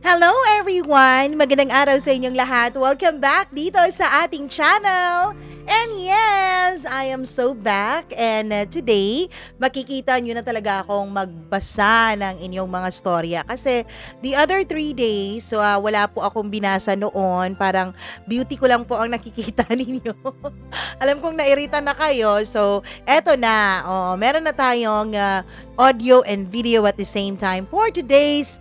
Hello everyone! Magandang araw sa inyong lahat. Welcome back dito sa ating channel. And yes, I am so back and today, makikita nyo na talaga akong magbasa ng inyong mga storya. Kasi the other 3 days, wala po akong binasa noon. Parang beauty ko lang po ang nakikita ninyo. Alam kong nairita na kayo. So, eto na. Meron na tayong audio and video at the same time for today's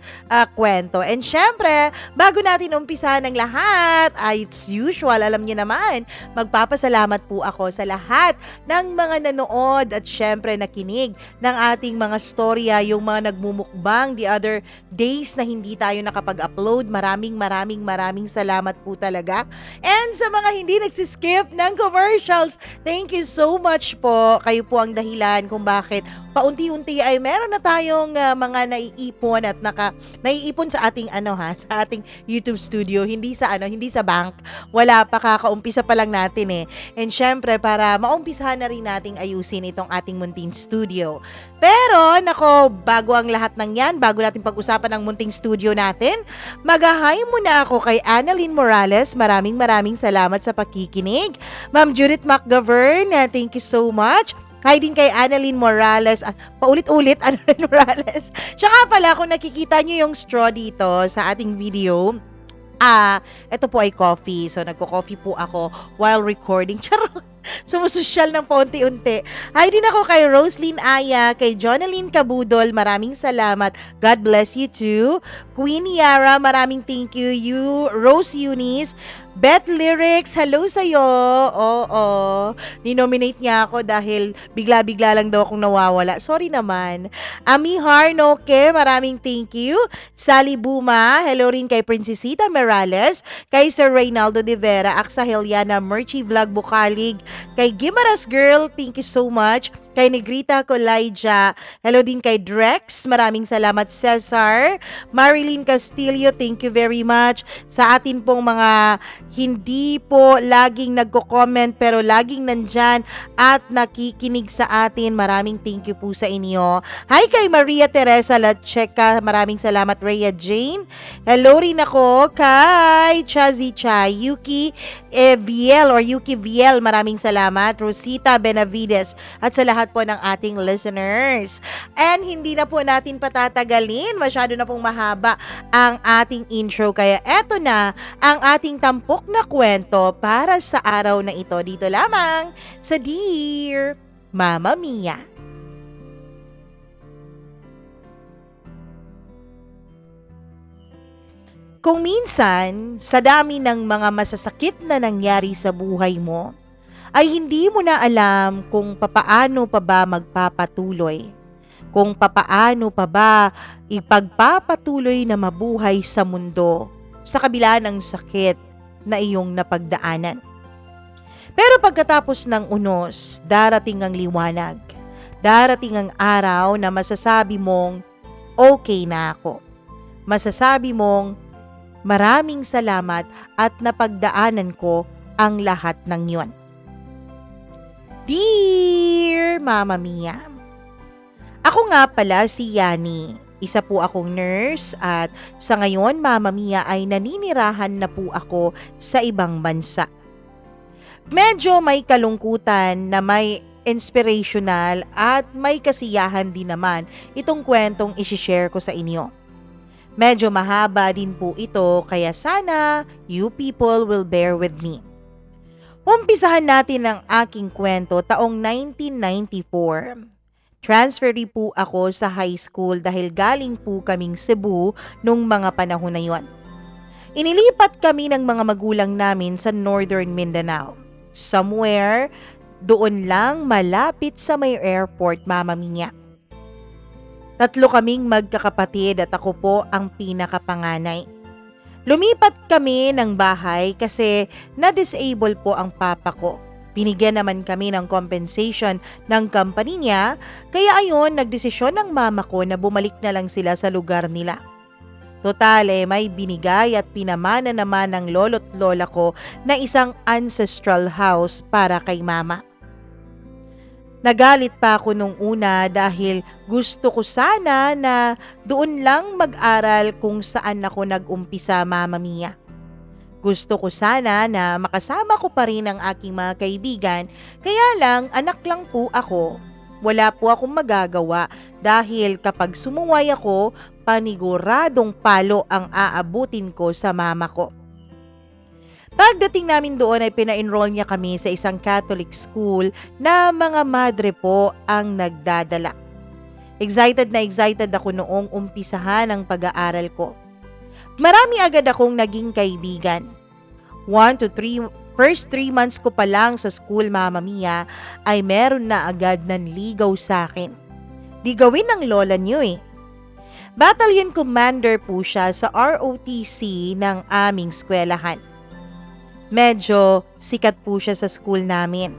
kwento. And syempre, bago natin umpisahan ng lahat, it's usual, alam niyo naman, magpapasalamat po ako sa lahat ng mga nanood at syempre nakinig ng ating mga storya, yung mga nagmumukbang the other days na hindi tayo nakapag-upload. Maraming salamat po talaga. And sa mga hindi nagsiskip ng commercials, thank you so much po. Kayo po ang dahilan kung bakit paunti-unti ay meron na tayong mga naiipon at naiipon sa ating sa ating YouTube studio, hindi sa bank. Wala pa, kakaumpisa pa lang natin eh. And syempre para maumpisahan na rin nating ayusin itong ating munting studio. Pero nako, bago ang lahat ng yan, bago natin pag-usapan ang munting studio natin, mag-hi muna ako kay Annalyn Morales. Maraming salamat sa pakikinig. Ma'am Judith McGovern, thank you so much. Hi din kay Annalyn Morales. Paulit-ulit, Annalyn Morales. Siya nga pala, kung nakikita nyo yung straw dito sa ating video, ito po ay coffee. So, nagko-coffee po ako while recording. Charot! Sumusosyal ng paunti-unti. Hi din ako kay Roslyn Aya, kay Jonalyn Cabudol, maraming salamat. God bless you too. Queen Yara, maraming thank you. Rose Eunice, Beth Lyrics, hello sa'yo. Oo. Ninominate niya ako dahil bigla-bigla lang daw akong nawawala. Sorry naman. Ami Harnoke, maraming thank you. Sally Buma, hello rin kay Princesita Morales, kay Sir Reynaldo de Vera, Aksa Heliana, Merchie Vlog Bukalig, kay Gimaras Girl, thank you so much. Kay Negrita Colaija, hello din kay Drex, maraming salamat. Cesar, Marilyn Castillo, thank you very much. Sa atin pong mga hindi po laging nagko-comment pero laging nandyan at nakikinig sa atin, maraming thank you po sa inyo. Hi kay Maria Teresa Lacheca, maraming salamat. Rhea Jane, hello rin ako kay Chazi Chai, Yuki Viel, maraming salamat. Rosita Benavides, at sa lahat po ng ating listeners. And hindi na po natin patatagalin, masyado na pong mahaba ang ating intro, kaya eto na ang ating tampok na kwento para sa araw na ito, dito lamang sa Dear Mama Mia. Kung minsan, sa dami ng mga masasakit na nangyari sa buhay mo, ay hindi mo na alam kung papaano pa ba magpapatuloy, kung papaano pa ba ipagpapatuloy na mabuhay sa mundo sa kabila ng sakit na iyong napagdaanan. Pero pagkatapos ng unos, darating ang liwanag. Darating ang araw na masasabi mong, okay na ako. Masasabi mong, maraming salamat at napagdaanan ko ang lahat ng yon. Dear Mama Mia, ako nga pala si Yani. Isa po akong nurse at sa ngayon, Mama Mia, ay naninirahan na po ako sa ibang bansa. Medyo may kalungkutan na may inspirational at may kasiyahan din naman itong kwentong isishare ko sa inyo. Medyo mahaba din po ito, kaya sana you people will bear with me. Umpisahan natin ang aking kwento taong 1994. Transferee po ako sa high school dahil galing po kaming Cebu nung mga panahon na yon. Inilipat kami ng mga magulang namin sa Northern Mindanao. Somewhere doon lang malapit sa may airport, Mama Mia. 3 kaming magkakapatid at ako po ang pinakapanganay. Lumipat kami ng bahay kasi na-disable po ang papa ko. Binigyan naman kami ng compensation ng company niya, kaya ayon nagdesisyon ng mama ko na bumalik na lang sila sa lugar nila. Total may binigay at pinamana naman ng lolo't lola ko na isang ancestral house para kay mama. Nagalit pa ako nung una dahil gusto ko sana na doon lang mag-aral kung saan ako nag-umpisa, Mama Mia. Gusto ko sana na makasama ko pa rin ang aking mga kaibigan, kaya lang anak lang po ako. Wala po akong magagawa dahil kapag sumuway ako, paniguradong palo ang aabutin ko sa mama ko. Pagdating namin doon ay pina-enroll niya kami sa isang Catholic school na mga madre po ang nagdadala. Excited na excited ako noong umpisahan ang pag-aaral ko. Marami agad akong naging kaibigan. 1 to 3 first 3 months ko pa lang sa school, Mama Mia, ay meron na agad nanligaw sa akin. Di gawin ng lola niyo eh. Battalion commander po siya sa ROTC ng aming eskwelahan. Medyo sikat po siya sa school namin.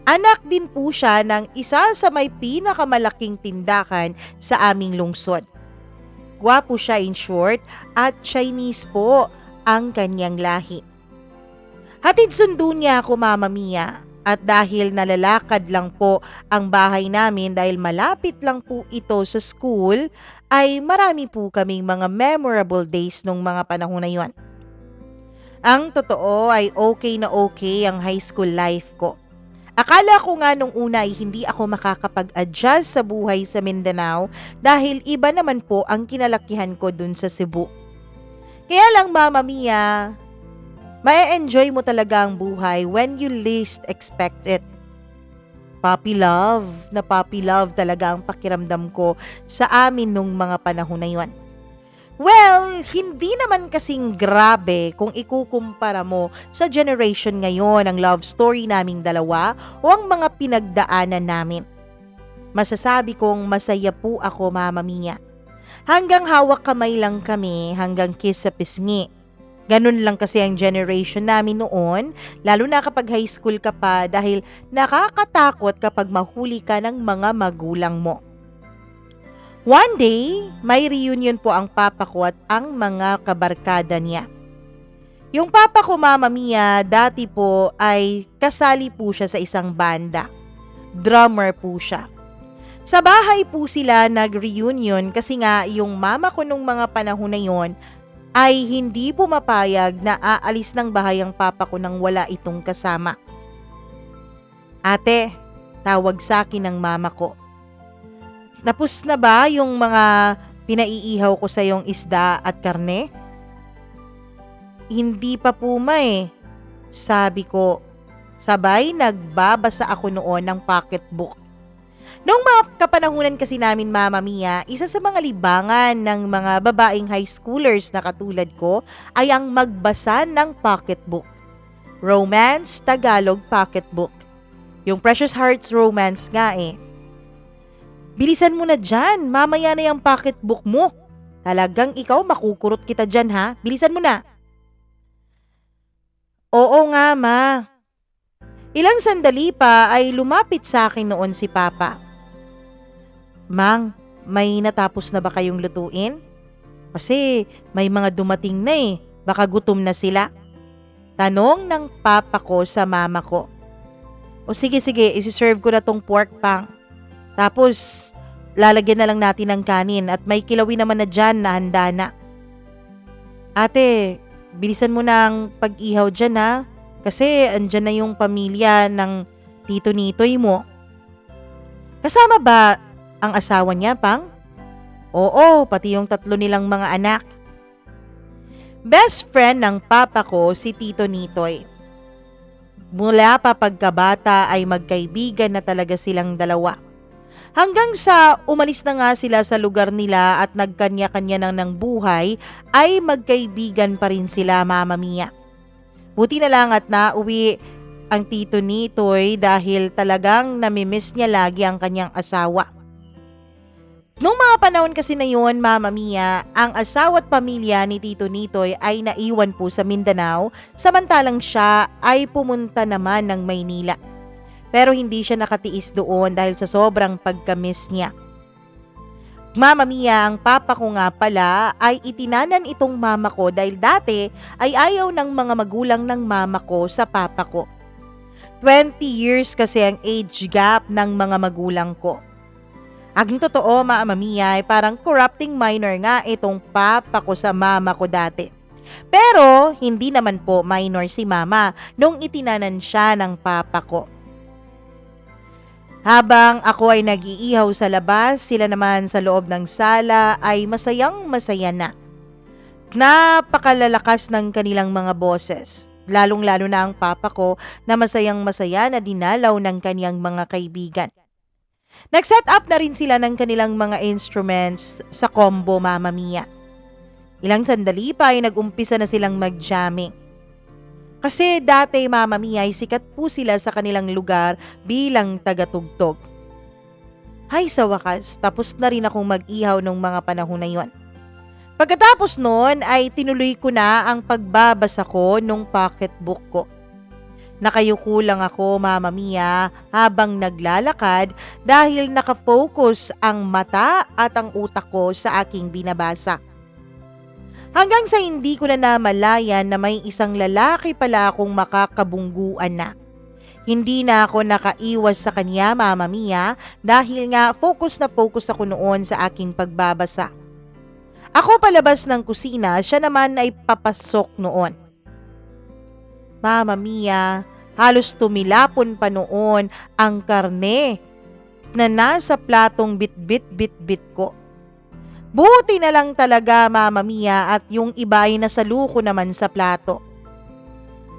Anak din po siya ng isa sa may pinakamalaking tindahan sa aming lungsod. Gwapo siya in short at Chinese po ang kanyang lahi. Hatid sundo niya ako, Mama Mia, at dahil nalalakad lang po ang bahay namin dahil malapit lang po ito sa school, ay marami po kaming mga memorable days nung mga panahon na yon. Ang totoo ay okay na okay ang high school life ko. Akala ko nga nung una ay hindi ako makakapag-adjust sa buhay sa Mindanao dahil iba naman po ang kinalakihan ko dun sa Cebu. Kaya lang, Mama Mia, ma-enjoy mo talaga ang buhay when you least expect it. Puppy love talaga ang pakiramdam ko sa amin nung mga panahon na yon. Well, hindi naman kasing grabe kung ikukumpara mo sa generation ngayon ang love story naming dalawa o ang mga pinagdaanan namin. Masasabi kong masaya po ako, Mama Mia. Hanggang hawak kamay lang kami, hanggang kiss sa pisngi. Ganun lang kasi ang generation namin noon, lalo na kapag high school ka pa dahil nakakatakot kapag mahuli ka ng mga magulang mo. One day, may reunion po ang papa ko at ang mga kabarkada niya. Yung papa ko, Mama Mia, dati po ay kasali po siya sa isang banda. Drummer po siya. Sa bahay po sila nag-reunion kasi nga yung mama ko nung mga panahon na yon ay hindi pumapayag na aalis ng bahay ang papa ko nang wala itong kasama. Ate, tawag sa akin ng mama ko. Tapos na ba yung mga pinaiihaw ko sa yung isda at karne? Hindi pa po, ma eh. Sabi ko, sabay nagbabasa ako noon ng pocketbook. Noong mga kapanahunan kasi namin, Mama Mia, isa sa mga libangan ng mga babaeng high schoolers na katulad ko ay ang magbasa ng pocketbook. Romance Tagalog pocketbook. Yung Precious Hearts romance nga eh. Bilisan mo na dyan, mamaya na yung pocketbook mo. Talagang ikaw makukurot kita dyan ha, bilisan mo na. Oo nga, ma. Ilang sandali pa ay lumapit sa akin noon si Papa. Mang, may natapos na ba kayong lutuin? Kasi may mga dumating na eh, baka gutom na sila. Tanong ng papa ko sa mama ko. O sige, isi-serve ko na tong pork pang. Tapos, lalagyan na lang natin ng kanin at may kilawin naman na dyan na handa na. Ate, bilisan mo na ang pag-ihaw dyan ha. Kasi andyan na yung pamilya ng tito nitoy mo. Kasama ba ang asawa niya, Pang? Oo, pati yung 3 nilang mga anak. Best friend ng papa ko si Tito Nitoy. Mula pa pagkabata ay magkaibigan na talaga silang dalawa. Hanggang sa umalis na nga sila sa lugar nila at nagkanya-kanya ng buhay, ay magkaibigan pa rin sila, Mama Mia. Buti na lang at nauwi ang Tito Nitoy dahil talagang namimiss niya lagi ang kanyang asawa. Nung mga panahon kasi na yun, Mama Mia, ang asawa at pamilya ni Tito Nitoy ay naiwan po sa Mindanao, samantalang siya ay pumunta naman ng Maynila. Pero hindi siya nakatiis doon dahil sa sobrang pagkamiss niya. Mama Mia, ang papa ko nga pala ay itinanan itong mama ko dahil dati ay ayaw ng mga magulang ng mama ko sa papa ko. 20 years kasi ang age gap ng mga magulang ko. Ang totoo, Mama Mia, ay parang corrupting minor nga itong papa ko sa mama ko dati. Pero hindi naman po minor si mama nung itinanan siya ng papa ko. Habang ako ay nag-iihaw sa labas, sila naman sa loob ng sala ay masayang masaya na. Napakalalakas ng kanilang mga boses. Lalong-lalo na ang papa ko na masayang masaya na dinalaw ng kaniyang mga kaibigan. Nag-set up na rin sila ng kanilang mga instruments sa combo, Mama Mia. Ilang sandali pa ay nag-umpisa na silang mag-jamming. Kasi dati, Mama Mia, ay sikat po sila sa kanilang lugar bilang tagatugtog. Hay sa wakas, tapos na rin akong mag-ihaw nung mga panahon na yon. Pagkatapos noon ay tinuloy ko na ang pagbabasa ko nung pocketbook ko. Nakayuko lang ako, Mama Mia, habang naglalakad dahil nakafocus ang mata at ang utak ko sa aking binabasa. Hanggang sa hindi ko na namalayan na may isang lalaki pala akong makakabungguan na. Hindi na ako nakaiwas sa kanya, Mama Mia, dahil nga focus na focus ako noon sa aking pagbabasa. Ako palabas ng kusina, siya naman ay papasok noon. Mama Mia, halos tumilapon pa noon ang karne na nasa platong bit-bit ko. Buti na lang talaga, Mama Mia, at yung iba ay nasaluko naman sa plato.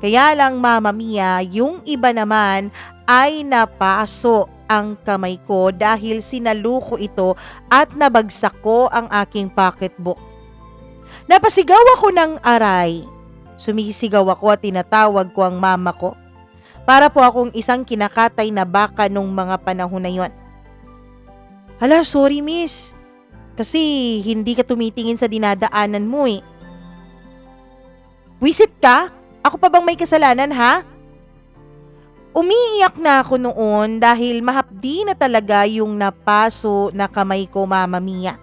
Kaya lang, Mama Mia, yung iba naman ay napaso ang kamay ko dahil sinaluko ito at nabagsak ko ang aking pocketbook. Napasigaw ako ng aray. Sumisigaw ako at tinatawag ko ang mama ko. Para po akong isang kinakatay na baka nung mga panahon na yon. Hala, sorry miss. Kasi hindi ka tumitingin sa dinadaanan mo eh. Wisit ka? Ako pa bang may kasalanan ha? Umiiyak na ako noon dahil mahapdi na talaga yung napaso na kamay ko, Mama Mia.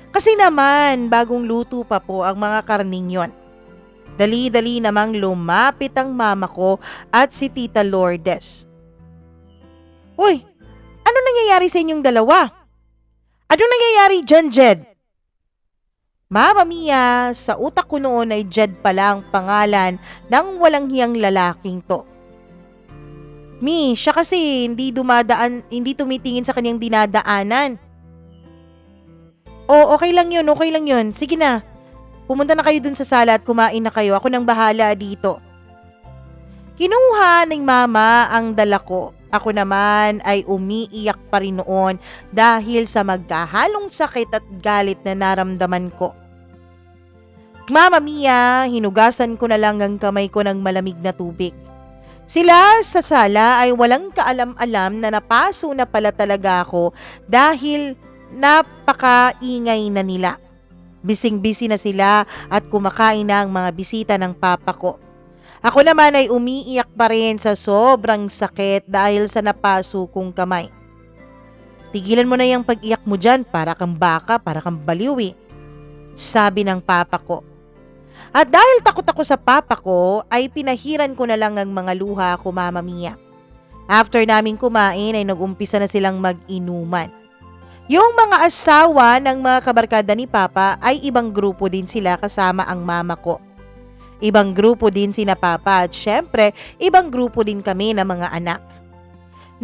Kasi naman, bagong luto pa po ang mga karning yon. Dali-dali namang lumapit ang mama ko at si Tita Lourdes. Uy, ano nangyayari sa inyong dalawa? Anong nangyayari dyan, Jed? Mama Mia, sa utak ko noon ay Jed pala ang pangalan ng walang hiyang lalaking to. Mi, siya kasi hindi tumitingin sa kanyang dinadaanan. Oh, okay lang yun. Sige na, pumunta na kayo dun sa sala at kumain na kayo. Ako nang bahala dito. Kinuha ng mama ang dala ko. Ako naman ay umiiyak pa rin noon dahil sa magkahalong sakit at galit na naramdaman ko. Mama Mia, hinugasan ko na lang ang kamay ko ng malamig na tubig. Sila sa sala ay walang kaalam-alam na napaso na pala talaga ako dahil napakaingay na nila. Bising-busy na sila at kumakain na ang mga bisita ng papa ko. Ako naman ay umiiyak pa rin sa sobrang sakit dahil sa napaso kong kamay. Tigilan mo na yung pag-iyak mo dyan, para kang baka, para kang baliw eh, sabi ng papa ko. At dahil takot ako sa papa ko, ay pinahiran ko na lang ang mga luha ko, Mama Mia. After namin kumain ay nag-umpisa na silang mag-inuman. Yung mga asawa ng mga kabarkada ni Papa ay ibang grupo din sila kasama ang mama ko. Ibang grupo din sina Papa at syempre ibang grupo din kami na mga anak.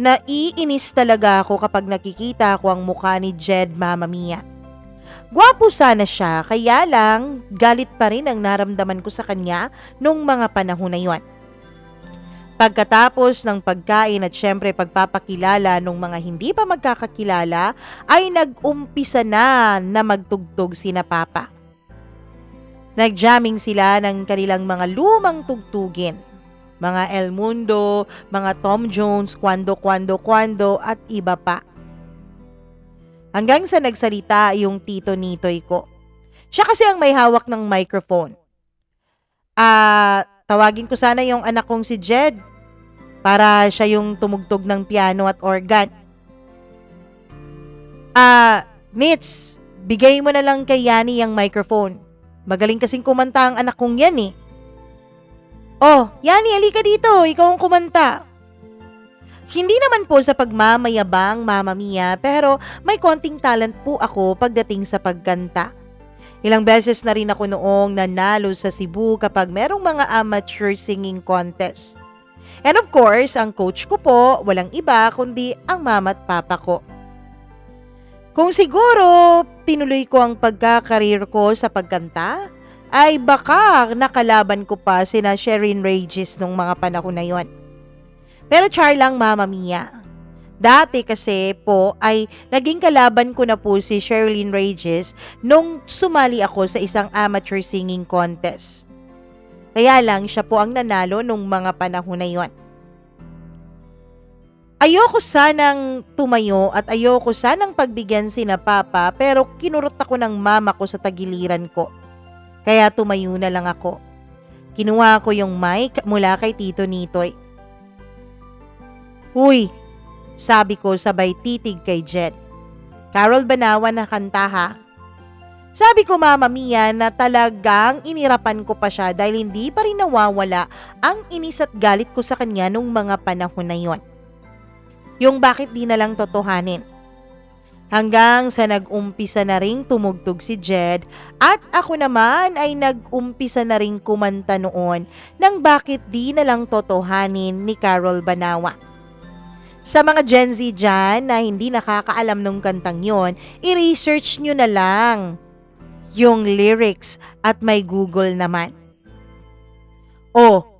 Naiinis talaga ako kapag nakikita ko ang mukha ni Jed, Mama Mia. Gwapo sana siya, kaya lang galit pa rin ang naramdaman ko sa kanya nung mga panahon na yon. Pagkatapos ng pagkain at syempre pagpapakilala nung mga hindi pa magkakakilala, ay nag-umpisa na magtugtog sina Papa. Nag-jamming sila ng kanilang mga lumang tugtugin. Mga El Mundo, mga Tom Jones, Kwando at iba pa. Hanggang sa nagsalita yung tito nitoy ko. Siya kasi ang may hawak ng microphone. Tawagin ko sana yung anak kong si Jed para siya yung tumugtog ng piano at organ. Nits, bigay mo na lang kay Yani yung microphone. Magaling kasing kumanta ang anak kong yan eh. Oh, Yani, halika dito. Ikaw ang kumanta. Hindi naman po sa pagmamayabang, Mama Mia, pero may konting talent po ako pagdating sa pagkanta. Ilang beses na rin ako noong nanalo sa Cebu kapag merong mga amateur singing contest. And of course, ang coach ko po, walang iba kundi ang mama at papa ko. Kung siguro tinuloy ko ang pagkakareer ko sa pagkanta, ay baka nakalaban ko pa sina Sherin Regis nung mga panahon na yon. Pero char lang, Mama Mia. Dati kasi po ay naging kalaban ko na po si Sherilyn Regis nung sumali ako sa isang amateur singing contest. Kaya lang siya po ang nanalo nung mga panahon na yon. Ayoko sanang tumayo at ayoko sanang pagbigyan sina Papa pero kinurot ako ng mama ko sa tagiliran ko. Kaya tumayo na lang ako. Kinuha ko yung mic mula kay Tito Nitoy. Uy, sabi ko sabay titig kay Jed. Carol Banawa na kanta ha. Sabi ko, Mama Mia, na talagang inirapan ko pa siya dahil hindi pa rin nawawala ang inis at galit ko sa kanya nung mga panahon na yon. Yung bakit di na lang totohanin. Hanggang sa nag-umpisa na ring tumugtog si Jed at ako naman ay nag-umpisa na ring kumanta noon ng bakit di na lang totohanin ni Carol Banawa. Sa mga Gen Z dyan na hindi nakakaalam nung kantang yon, i-research nyo na lang yung lyrics at may Google naman. Oh,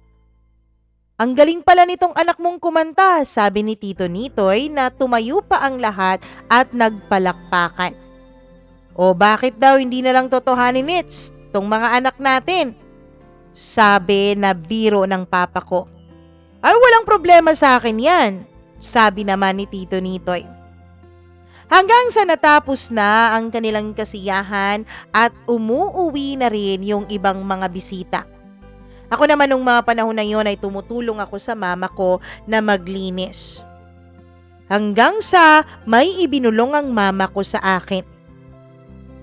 ang galing pala nitong anak mong kumanta, sabi ni Tito Nitoy na tumayo pa ang lahat at nagpalakpakan. O bakit daw hindi na lang totohanin tong mga anak natin? Sabi na biro ng papa ko. Ay walang problema sa akin yan, sabi naman ni Tito Nitoy. Hanggang sa natapos na ang kanilang kasiyahan at umuuwi na rin yung ibang mga bisita. Ako naman nung mga panahon na yon ay tumutulong ako sa mama ko na maglinis. Hanggang sa may ibinulong ang mama ko sa akin.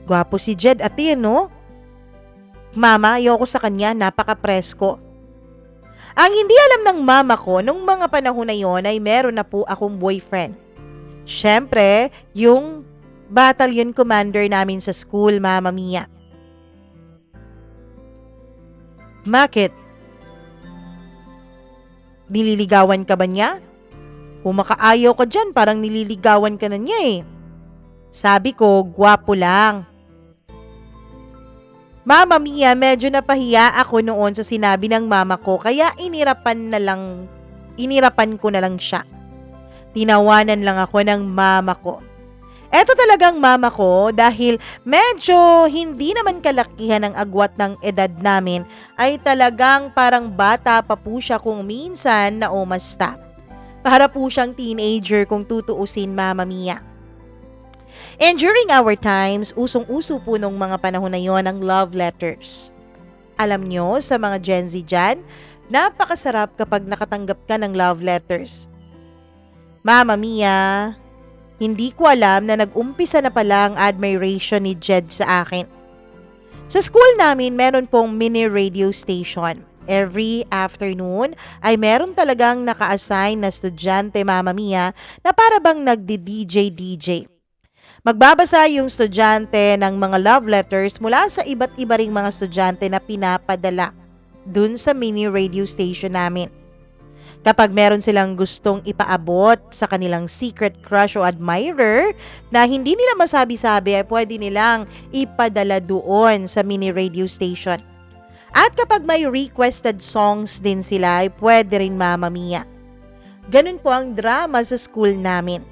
Gwapo si Jed ate, no? Mama, ayoko sa kanya, napaka-presko. Ang hindi alam ng mama ko nung mga panahon na yon ay meron na po akong boyfriend. Siyempre, yung battalion commander namin sa school, Mama Mia. Bakit? Nililigawan ka ba niya? Kung makaayaw ka dyan, parang nililigawan ka na niya eh. Sabi ko, gwapo lang. Mama Mia, medyo napahiya ako noon sa sinabi ng mama ko kaya inirapan ko na lang siya. Tinawanan lang ako ng mama ko. Eto talagang mama ko dahil medyo hindi naman kalakihan ang agwat ng edad namin ay talagang parang bata pa po siya kung minsan na umasta. Para po siyang teenager kung tutuusin, Mama Mia. And during our times, usong-uso po nung mga panahon na yon ang love letters. Alam nyo, sa mga Gen Z dyan, napakasarap kapag nakatanggap ka ng love letters. Mama Mia, hindi ko alam na nag-umpisa na pala ang admiration ni Jed sa akin. Sa school namin, meron pong mini radio station. Every afternoon ay meron talagang naka-assign na estudyante, Mama Mia, na para bang nagdi-DJ. Magbabasa yung estudyante ng mga love letters mula sa iba't iba ring mga estudyante na pinapadala dun sa mini radio station namin. Kapag meron silang gustong ipaabot sa kanilang secret crush o admirer na hindi nila masabi-sabi ay pwede nilang ipadala doon sa mini radio station. At kapag may requested songs din sila ay pwede rin, Mama Mia. Ganun po ang drama sa school namin.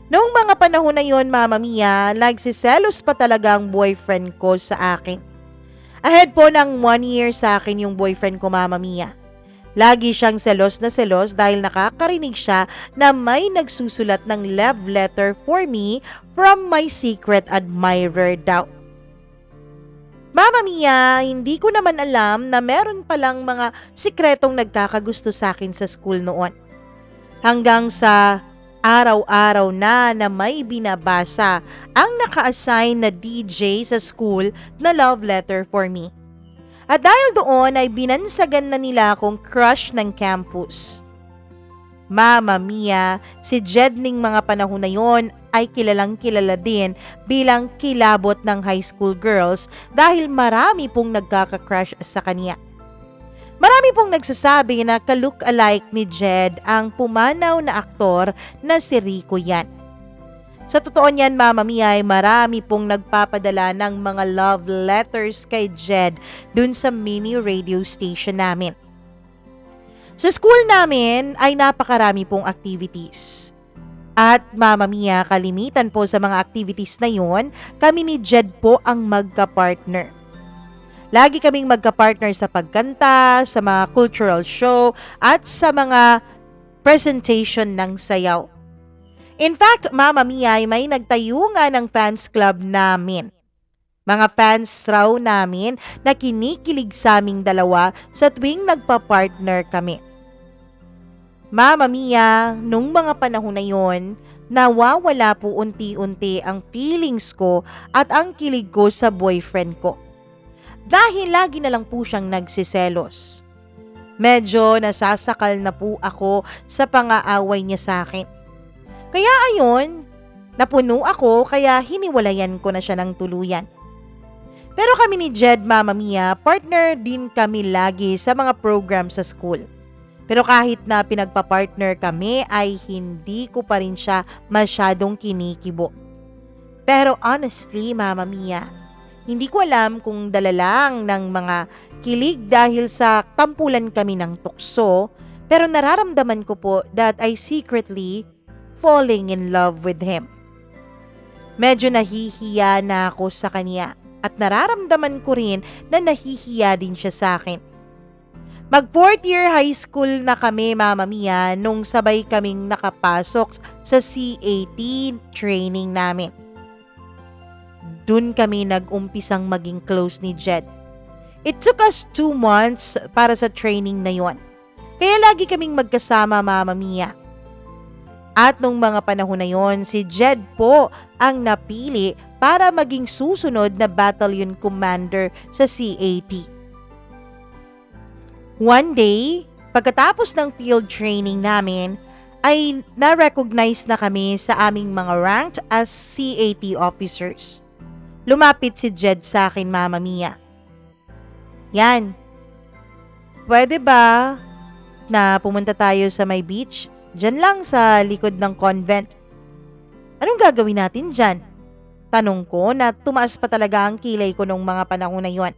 Noong mga panahon na yon, Mama Mia, nagsiselos pa talaga ang boyfriend ko sa akin. Ahead po ng 1 year sa akin yung boyfriend ko, Mama Mia. Lagi siyang selos na selos dahil nakakarinig siya na may nagsusulat ng love letter for me from my secret admirer daw. Mama Mia, hindi ko naman alam na meron palang mga sikretong nagkakagusto sa akin sa school noon. Hanggang sa araw-araw na may binabasa ang naka-assign na DJ sa school na love letter for me. At dahil doon ay binansagan na nila akong crush ng campus. Mama Mia, si Jedning mga panahon na yon ay kilalang kilala din bilang kilabot ng high school girls dahil marami pong nagkaka-crush sa kanya. Marami pong nagsasabi na ka-look-alike ni Jed ang pumanaw na aktor na si Rico yan. Sa totoo niyan, Mama Mia, ay marami pong nagpapadala ng mga love letters kay Jed dun sa mini radio station namin. Sa school namin ay napakarami pong activities. At Mama Mia, kalimitan po sa mga activities na yon, kami ni Jed po ang magka-partner. Lagi kaming magka-partner sa pagkanta, sa mga cultural show, at sa mga presentation ng sayaw. In fact, Mama Mia, ay may nagtayo nga ng fans club namin. Mga fans raw namin na kinikilig sa aming dalawa sa tuwing nagpa-partner kami. Mama Mia, nung mga panahon na yon, nawawala po unti-unti ang feelings ko at ang kilig ko sa boyfriend ko. Dahil lagi na lang po siyang nagsiselos. Medyo nasasakal na po ako sa pang-aaway niya sa akin. Kaya ayon, napuno ako kaya hiniwalayan ko na siya ng tuluyan. Pero kami ni Jed, Mama Mia, partner din kami lagi sa mga program sa school. Pero kahit na pinagpa-partner kami ay hindi ko pa rin siya masyadong kinikibo. Pero honestly, Mama Mia, hindi ko alam kung dala lang ng mga kilig dahil sa tampulan kami ng tukso, pero nararamdaman ko po that I secretly falling in love with him. Medyo nahihiya na ako sa kanya at nararamdaman ko rin na nahihiya din siya sa akin. Mag 4th year high school na kami, Mama Mia, nung sabay kaming nakapasok sa CAT training namin. Dun kami nag-umpisang maging close ni Jed. It took us 2 months para sa training na yon. Kaya lagi kaming magkasama, Mama Mia. At nung mga panahon na yon, si Jed po ang napili para maging susunod na battalion commander sa CAT. One day, pagkatapos ng field training namin, ay na-recognize na kami sa aming mga ranked as CAT officers. Lumapit si Jed sa akin, Mama Mia. Yan. Pwede ba na pumunta tayo sa may beach? Diyan lang sa likod ng convent. Anong gagawin natin dyan? Tanong ko na tumaas pa talaga ang kilay ko nung mga panahon na yon.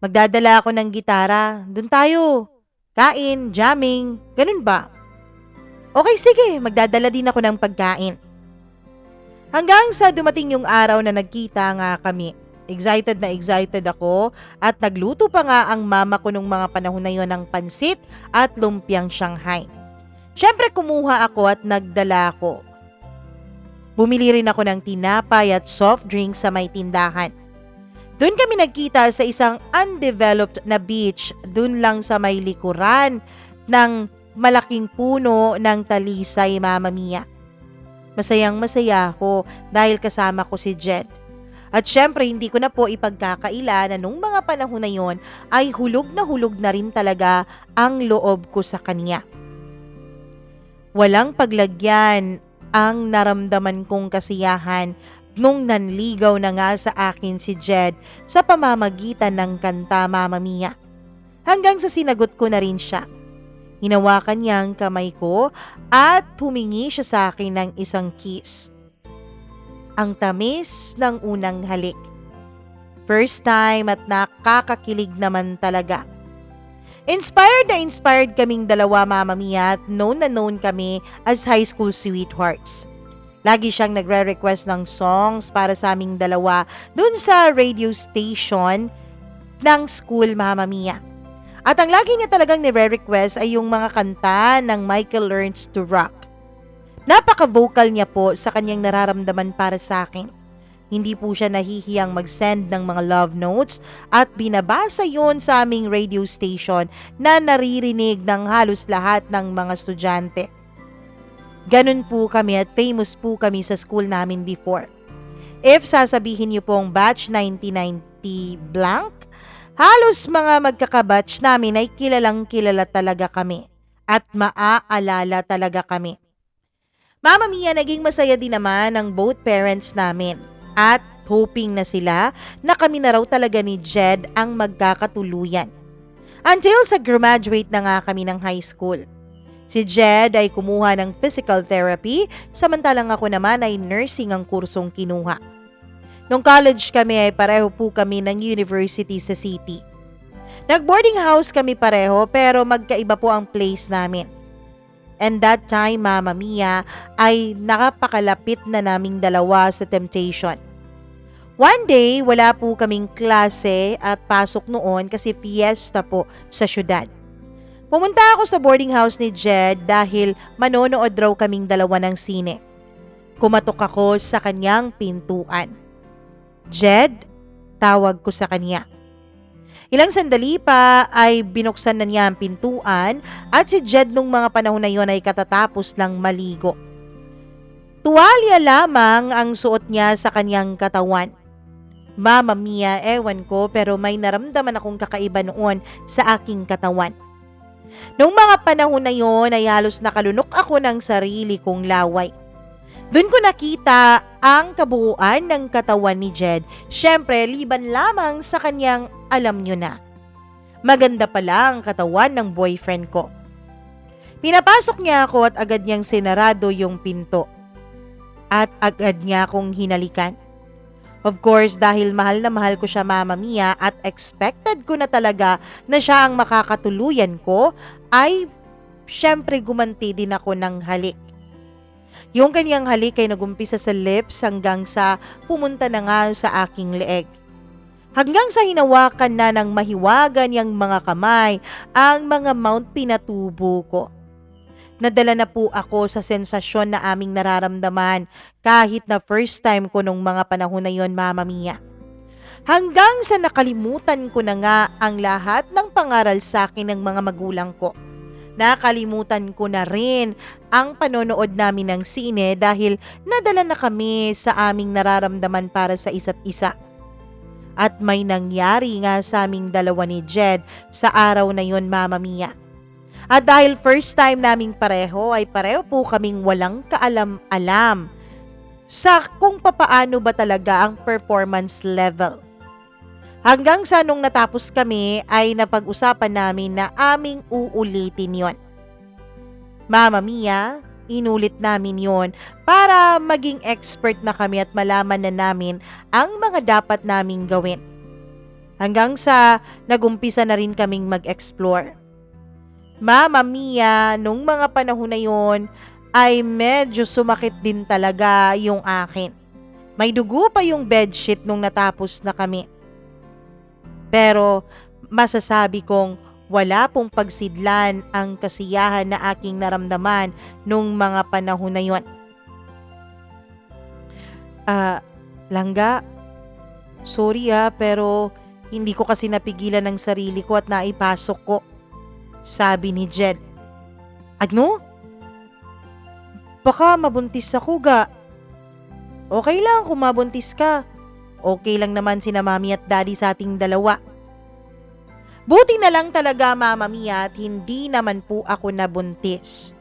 Magdadala ako ng gitara. Doon tayo. Kain, jamming, ganun ba? Okay, sige. Magdadala din ako ng pagkain. Hanggang sa dumating yung araw na nagkita nga kami. Excited na excited ako at nagluto pa nga ang mama ko nung mga panahon na yon ng pansit at lumpiang Shanghai. Siyempre kumuha ako at nagdala ko. Bumili rin ako ng tinapay at soft drink sa may tindahan. Doon kami nagkita sa isang undeveloped na beach, doon lang sa may likuran ng malaking puno ng talisay, Mama Mia. Masayang masaya ako dahil kasama ko si Jed. At syempre hindi ko na po ipagkakaila na nung mga panahon na yon ay hulog na rin talaga ang loob ko sa kanya. Walang paglagyan ang naramdaman kong kasiyahan nung nanligaw na nga sa akin si Jed sa pamamagitan ng kanta, Mama Mia. Hanggang sa sinagot ko na rin siya. Hinawakan niya ang kamay ko at humingi siya sa akin ng isang kiss. Ang tamis ng unang halik. First time at nakakakilig naman talaga. Inspired na inspired kaming dalawa, Mama Mia, at known na known kami as high school sweethearts. Lagi siyang nagre-request ng songs para sa aming dalawa dun sa radio station ng school, Mama Mia. At ang lagi niya talagang nire-request ay yung mga kanta ng Michael Learns to Rock. Napaka-vocal niya po sa kanyang nararamdaman para sa akin. Hindi po siya nahihiyang mag-send ng mga love notes at binabasa yon sa aming radio station na naririnig ng halos lahat ng mga estudyante. Ganun po kami at famous po kami sa school namin before. If sasabihin niyo pong batch 1990 blank, halos mga magkakabatch namin ay kilalang kilala talaga kami. at maaalala talaga kami. Mama Mia, naging masaya din naman ang both parents namin at hoping na sila na kami na raw talaga ni Jed ang magkakatuluyan. Until sa graduate na nga kami ng high school. Si Jed ay kumuha ng physical therapy, samantalang ako naman ay nursing ang kursong kinuha. Nung college kami ay pareho po kami ng university sa city. Nag-boarding house kami pareho pero magkaiba po ang place namin. And that time, Mama Mia, ay nakapakalapit na naming dalawa sa temptation. One day, wala po kaming klase at pasok noon kasi fiesta po sa syudad. Pumunta ako sa boarding house ni Jed dahil manonood raw kaming dalawa ng sine. Kumatok ako sa kanyang pintuan. Jed, tawag ko sa kanya. Ilang sandali pa ay binuksan na niya ang pintuan at si Jed nung mga panahon na yon ay katatapos lang maligo. Tuwalya lamang ang suot niya sa kanyang katawan. Mama Mia, ewan ko pero may naramdaman akong kakaiba noon sa aking katawan. Nung mga panahon na yon ay halos nakalunok ako ng sarili kong laway. Doon ko nakita ang kabuuan ng katawan ni Jed. Syempre, liban lamang sa kanyang alam nyo na. Maganda pala ang katawan ng boyfriend ko. Pinapasok niya ako at agad niyang sinarado yung pinto. At agad niya akong hinalikan. Of course, dahil mahal na mahal ko siya, Mama Mia, at expected ko na talaga na siya ang makakatuluyan ko, ay syempre gumanti din ako ng halik. Yung kanyang halik ay nagumpisa sa lips hanggang sa pumunta na nga sa aking leeg. Hanggang sa hinawakan na ng mahiwagan niyang mga kamay ang mga mount pinatubo ko. Nadala na po ako sa sensasyon na aming nararamdaman kahit na first time ko nung mga panahon na yon, Mama Mia. Hanggang sa nakalimutan ko na nga ang lahat ng pangaral sa akin ng mga magulang ko. Nakalimutan ko na rin ang panonood namin ng sine dahil nadala na kami sa aming nararamdaman para sa isa't isa. At may nangyari nga sa aming dalawa ni Jed sa araw na yon, Mama Mia. At dahil first time naming pareho ay pareho po kaming walang kaalam-alam sa kung papaano ba talaga ang performance level. Hanggang sa nung natapos kami ay napag-usapan namin na aming uulitin yon. Mama Mia, inulit namin yon para maging expert na kami at malaman na namin ang mga dapat naming gawin. Hanggang sa nagumpisa na rin kaming mag-explore. Mama Mia, nung mga panahon na yon ay medyo sumakit din talaga yung akin. May dugo pa yung bedsheet nung natapos na kami. Pero masasabi kong wala pong pagsidlan ang kasiyahan na aking naramdaman nung mga panahon na yon. Langga, sorry pero hindi ko kasi napigilan ng sarili ko at naipasok ko, sabi ni Jed. Ano? Baka mabuntis ako ga. Okay lang kung mabuntis ka. Okay lang naman sina Mami at Daddy sa ating dalawa. Buti na lang talaga, Mama Mia, at hindi naman po ako nabuntis.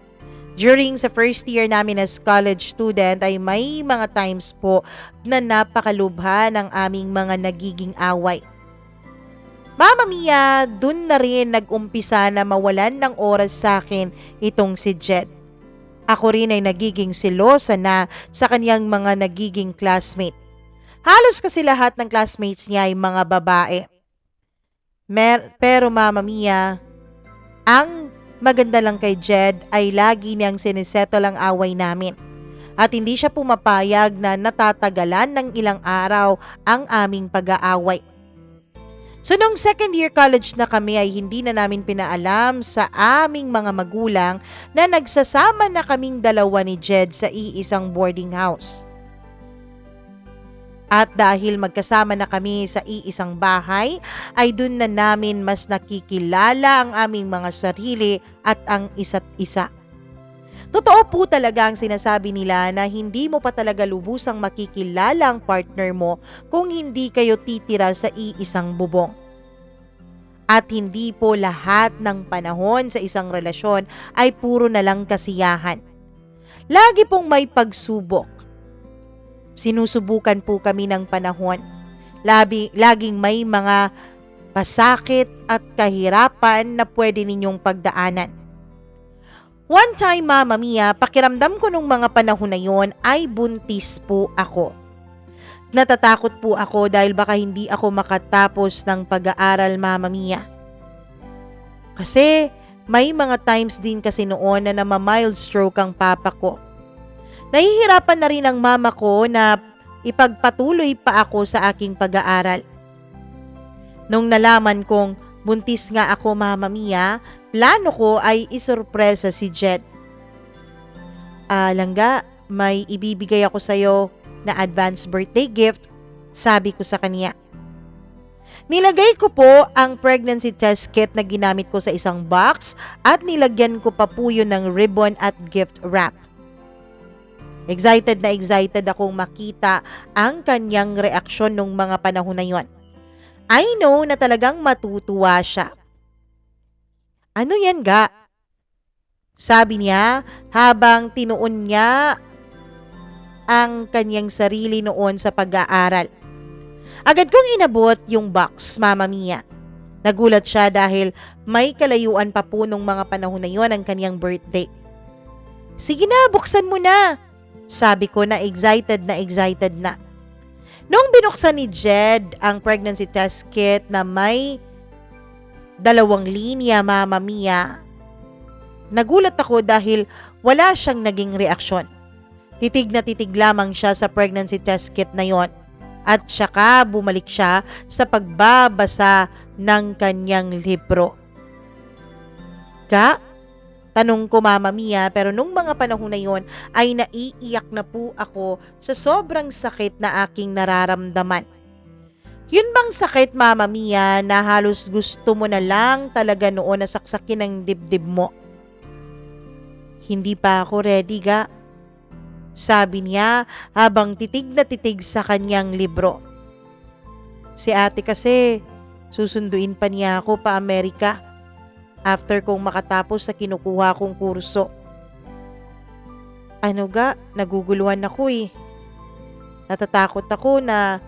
During sa first year namin as college student ay may mga times po na napakalubha ng aming mga nagiging away. Mama Mia, dun na rin nag-umpisa na mawalan ng oras sa akin itong si Jed. Ako rin ay nagiging silosa na sa kanyang mga nagiging classmate. Halos kasi lahat ng classmates niya ay mga babae. Pero Mama Mia, ang maganda lang kay Jed ay lagi niyang sinisettle ang away namin. At hindi siya pumapayag na natatagalan ng ilang araw ang aming pag-aaway. So nung second year college na kami ay hindi na namin pinaalam sa aming mga magulang na nagsasama na kaming dalawa ni Jed sa iisang boarding house. At dahil magkasama na kami sa iisang bahay, ay dun na namin mas nakikilala ang aming mga sarili at ang isa't isa. Totoo po talaga ang sinasabi nila na hindi mo pa talaga lubusang makikilala ang partner mo kung hindi kayo titira sa iisang bubong. At hindi po lahat ng panahon sa isang relasyon ay puro na lang kasiyahan. Lagi pong may pagsubok. Sinusubukan po kami ng panahon. Laging may mga pasakit at kahirapan na pwede ninyong pagdaanan. One time, Mama Mia, pakiramdam ko nung mga panahon na yon ay buntis po ako. Natatakot po ako dahil baka hindi ako makatapos ng pag-aaral, Mama Mia. Kasi may mga times din kasi noon na nama-mild stroke ang papa ko. Nahihirapan na rin ang mama ko na ipagpatuloy pa ako sa aking pag-aaral. Nung nalaman kong buntis nga ako, Mama Mia, plano ko ay isurpresa si Jed. Langga, may ibibigay ako sa'yo na advance birthday gift, sabi ko sa kanya. Nilagay ko po ang pregnancy test kit na ginamit ko sa isang box at nilagyan ko pa po yun ng ribbon at gift wrap. Excited na excited akong makita ang kanyang reaksyon nung mga panahon na yon. I know na talagang matutuwa siya. Ano yan ga? Sabi niya habang tinuon niya ang kanyang sarili noon sa pag-aaral. Agad kong inabot yung box, Mama Mia. Nagulat siya dahil may kalayuan pa po nung mga panahon na yon ang kanyang birthday. Sige na, buksan mo na, sabi ko na excited na. Nung binuksan ni Jed ang pregnancy test kit na may 2 linya, Mama Mia, nagulat ako dahil wala siyang naging reaksyon. Titig na titig lamang siya sa pregnancy test kit na yon at saka bumalik siya sa pagbabasa ng kanyang libro. Ka? Tanong ko, Mama Mia, pero nung mga panahon na yon ay naiiyak na po ako sa sobrang sakit na aking nararamdaman. Yun bang sakit, Mama Mia, na halos gusto mo na lang talaga noon na saksakin ang dibdib mo? Hindi pa ako ready, ga. Sabi niya habang titig na titig sa kanyang libro. Si ate kasi, susunduin pa niya ako pa Amerika after kong makatapos sa kinukuha kong kurso. Ano ga, naguguluhan ako eh. Natatakot ako na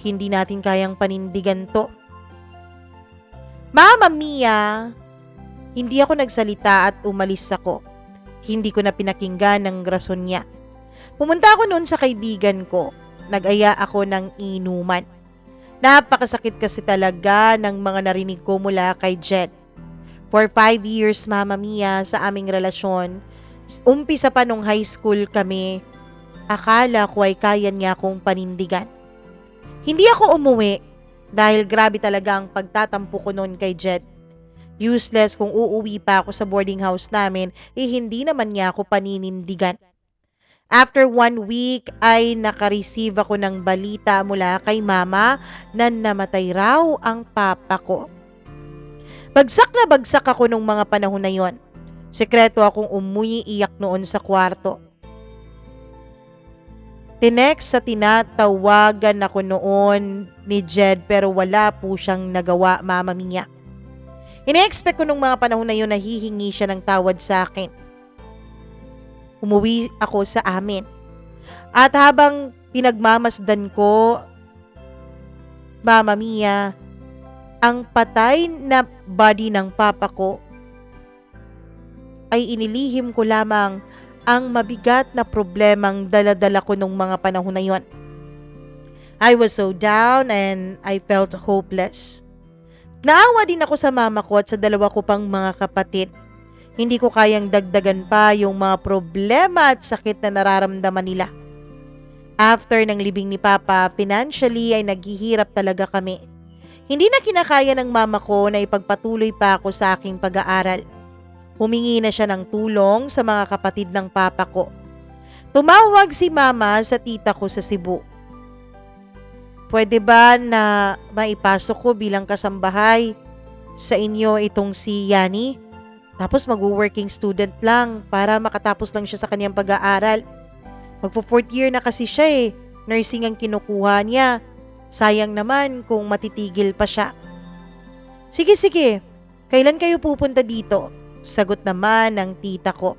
hindi natin kayang panindigan to. Mama Mia, hindi ako nagsalita at umalis ako. Hindi ko na pinakinggan ng rason niya. Pumunta ako noon sa kaibigan ko. Nag-aya ako ng inuman. Napakasakit kasi talaga ng mga narinig ko mula kay Jed. For 5 years, Mama Mia, sa aming relasyon, umpisa pa nung high school kami, akala ko ay kaya niya akong panindigan. Hindi ako umuwi dahil grabe talaga ang pagtatampo ko noon kay Jed. Useless kung uuwi pa ako sa boarding house namin, hindi naman niya ako paninindigan. After 1 week ay nakareceive ako ng balita mula kay mama na namatay raw ang papa ko. Bagsak na bagsak ako nung mga panahon na yon. Sekreto akong iyak noon sa kwarto. Tinext sa tinatawagan ako noon ni Jed pero wala po siyang nagawa, Mama Mia. Ine-expect ko nung mga panahon na yon na hihingi siya ng tawad sa akin. Umuwi ako sa amin. At habang pinagmamasdan ko, Mama Mia, ang patay na body ng papa ko, ay inilihim ko lamang ang mabigat na problemang dala-dala ko nung mga panahon na yon. I was so down and I felt hopeless. Naawa din ako sa mama ko at sa 2 ko pang mga kapatid. Hindi ko kayang dagdagan pa yung mga problema at sakit na nararamdaman nila. After ng libing ni Papa, financially ay naghihirap talaga kami. Hindi na kinakaya ng mama ko na ipagpatuloy pa ako sa aking pag-aaral. Humingi na siya ng tulong sa mga kapatid ng papa ko. Tumawag si mama sa tita ko sa Cebu. Pwede ba na maipasok ko bilang kasambahay sa inyo itong si Yani? Tapos mag-working student lang para makatapos lang siya sa kanyang pag-aaral. Magpo-4th year na kasi siya eh. Nursing ang kinukuha niya. Sayang naman kung matitigil pa siya. Sige, sige. Kailan kayo pupunta dito? Sagot naman ng tita ko.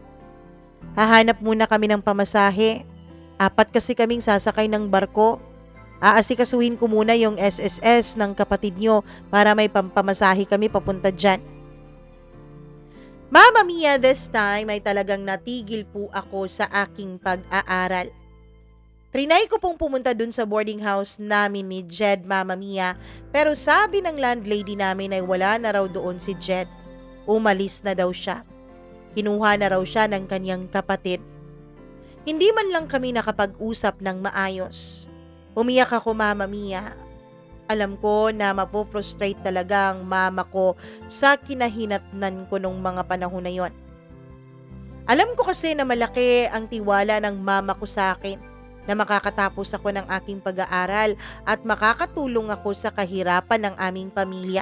Hahanap muna kami ng pamasahe. 4 kasi kaming sasakay ng barko. Aasikasuhin ko muna yung SSS ng kapatid nyo para may pampamasahe kami papunta dyan. Mama Mia, this time ay talagang natigil po ako sa aking pag-aaral. Trinay ko pong pumunta dun sa boarding house namin ni Jed, Mama Mia, pero sabi ng landlady namin ay wala na raw doon si Jed. Umalis na daw siya. Kinuha na raw siya ng kanyang kapatid. Hindi man lang kami nakapag-usap ng maayos. Umiyak ako, Mama Mia. Alam ko na mapo-frustrate talaga ang mama ko sa kinahinatnan ko nung mga panahon na yon. Alam ko kasi na malaki ang tiwala ng mama ko sa akin na makakatapos ako ng aking pag-aaral at makakatulong ako sa kahirapan ng aming pamilya.